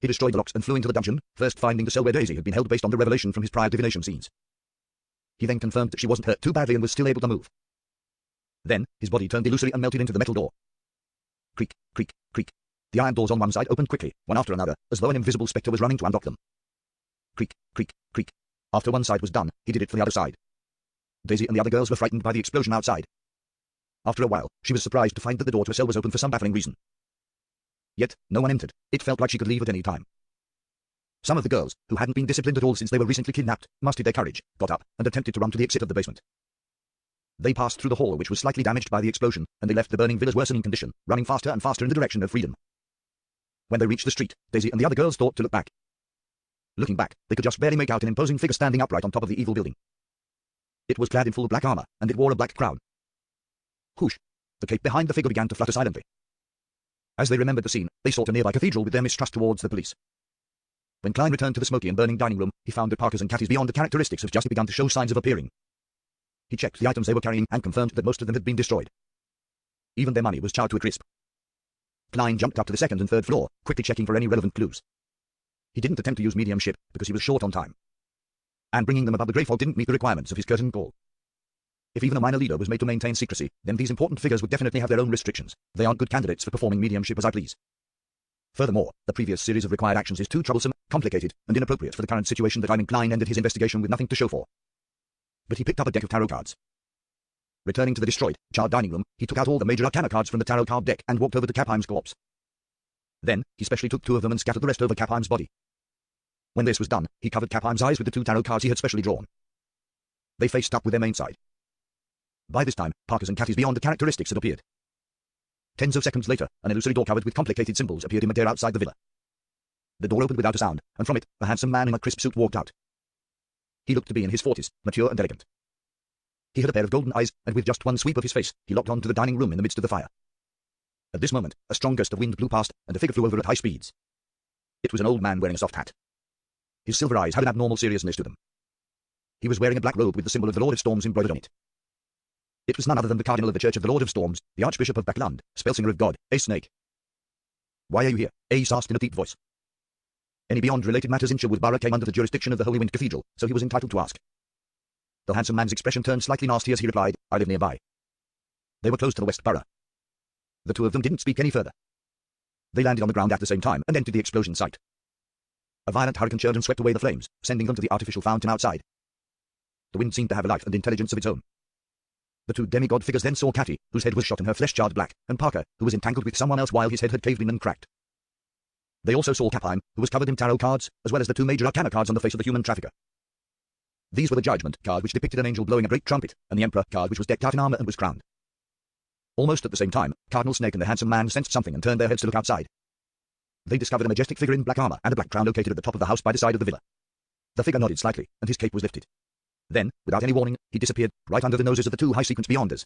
Speaker 1: He destroyed the locks and flew into the dungeon, first finding the cell where Daisy had been held based on the revelation from his prior divination scenes. He then confirmed that she wasn't hurt too badly and was still able to move. Then, his body turned illusory and melted into the metal door. Creak, creak, creak. The iron doors on one side opened quickly, one after another, as though an invisible spectre was running to unlock them. Creak, creak, creak. After one side was done, he did it for the other side. Daisy and the other girls were frightened by the explosion outside. After a while, she was surprised to find that the door to her cell was open for some baffling reason. Yet, no one entered. It felt like she could leave at any time. Some of the girls, who hadn't been disciplined at all since they were recently kidnapped, mustered their courage, got up, and attempted to run to the exit of the basement. They passed through the hall, which was slightly damaged by the explosion, and they left the burning villa's worsening condition, running faster and faster in the direction of freedom. When they reached the street, Daisy and the other girls thought to look back. Looking back, they could just barely make out an imposing figure standing upright on top of the evil building. It was clad in full black armor, and it wore a black crown. Whoosh! The cape behind the figure began to flutter silently. As they remembered the scene, they sought a nearby cathedral with their mistrust towards the police. When Klein returned to the smoky and burning dining room, he found that Parker's and Cathy's beyond the characteristics have just begun to show signs of appearing. He checked the items they were carrying and confirmed that most of them had been destroyed. Even their money was charred to a crisp. Klein jumped up to the second and third floor, quickly checking for any relevant clues. He didn't attempt to use mediumship because he was short on time. And bringing them above the grey fog didn't meet the requirements of his curtain call. If even a minor leader was made to maintain secrecy, then these important figures would definitely have their own restrictions. They aren't good candidates for performing mediumship as I please. Furthermore, the previous series of required actions is too troublesome, complicated, and inappropriate for the current situation that I'm inclined ended his investigation with nothing to show for. But he picked up a deck of tarot cards. Returning to the destroyed, charred dining room, he took out all the major arcana cards from the tarot card deck and walked over to Kapheim's corpse. Then, he specially took 2 of them and scattered the rest over Kapheim's body. When this was done, he covered Kapheim's eyes with the 2 tarot cards he had specially drawn. They faced up with their main side. By this time, Parker's and Cathy's beyond the characteristics had appeared. Tens of seconds later, an illusory door covered with complicated symbols appeared in midair outside the villa. The door opened without a sound, and from it, a handsome man in a crisp suit walked out. He looked to be in his 40s, mature and elegant. He had a pair of golden eyes, and with just one sweep of his face, he locked onto the dining room in the midst of the fire. At this moment, a strong gust of wind blew past, and a figure flew over at high speeds. It was an old man wearing a soft hat. His silver eyes had an abnormal seriousness to them. He was wearing a black robe with the symbol of the Lord of Storms embroidered on it. It was none other than the Cardinal of the Church of the Lord of Storms, the Archbishop of Backland, Spellsinger of God, a snake. "Why are you here?" Ace asked in a deep voice. Any beyond-related matters in Sherwood Borough came under the jurisdiction of the Holy Wind Cathedral, so he was entitled to ask. The handsome man's expression turned slightly nasty as he replied, "I live nearby." They were close to the West Borough. The 2 of them didn't speak any further. They landed on the ground at the same time and entered the explosion site. A violent hurricane churned and swept away the flames, sending them to the artificial fountain outside. The wind seemed to have a life and intelligence of its own. The 2 demigod figures then saw Cathy, whose head was shot and her flesh charred black, and Parker, who was entangled with someone else while his head had caved in and cracked. They also saw Kapheim, who was covered in tarot cards, as well as the 2 major arcana cards on the face of the human trafficker. These were the Judgment card, which depicted an angel blowing a great trumpet, and the Emperor card, which was decked out in armor and was crowned. Almost at the same time, Cardinal Snake and the handsome man sensed something and turned their heads to look outside. They discovered a majestic figure in black armor and a black crown located at the top of the house by the side of the villa. The figure nodded slightly, and his cape was lifted. Then, without any warning, he disappeared, right under the noses of the 2 high-sequence beyonders.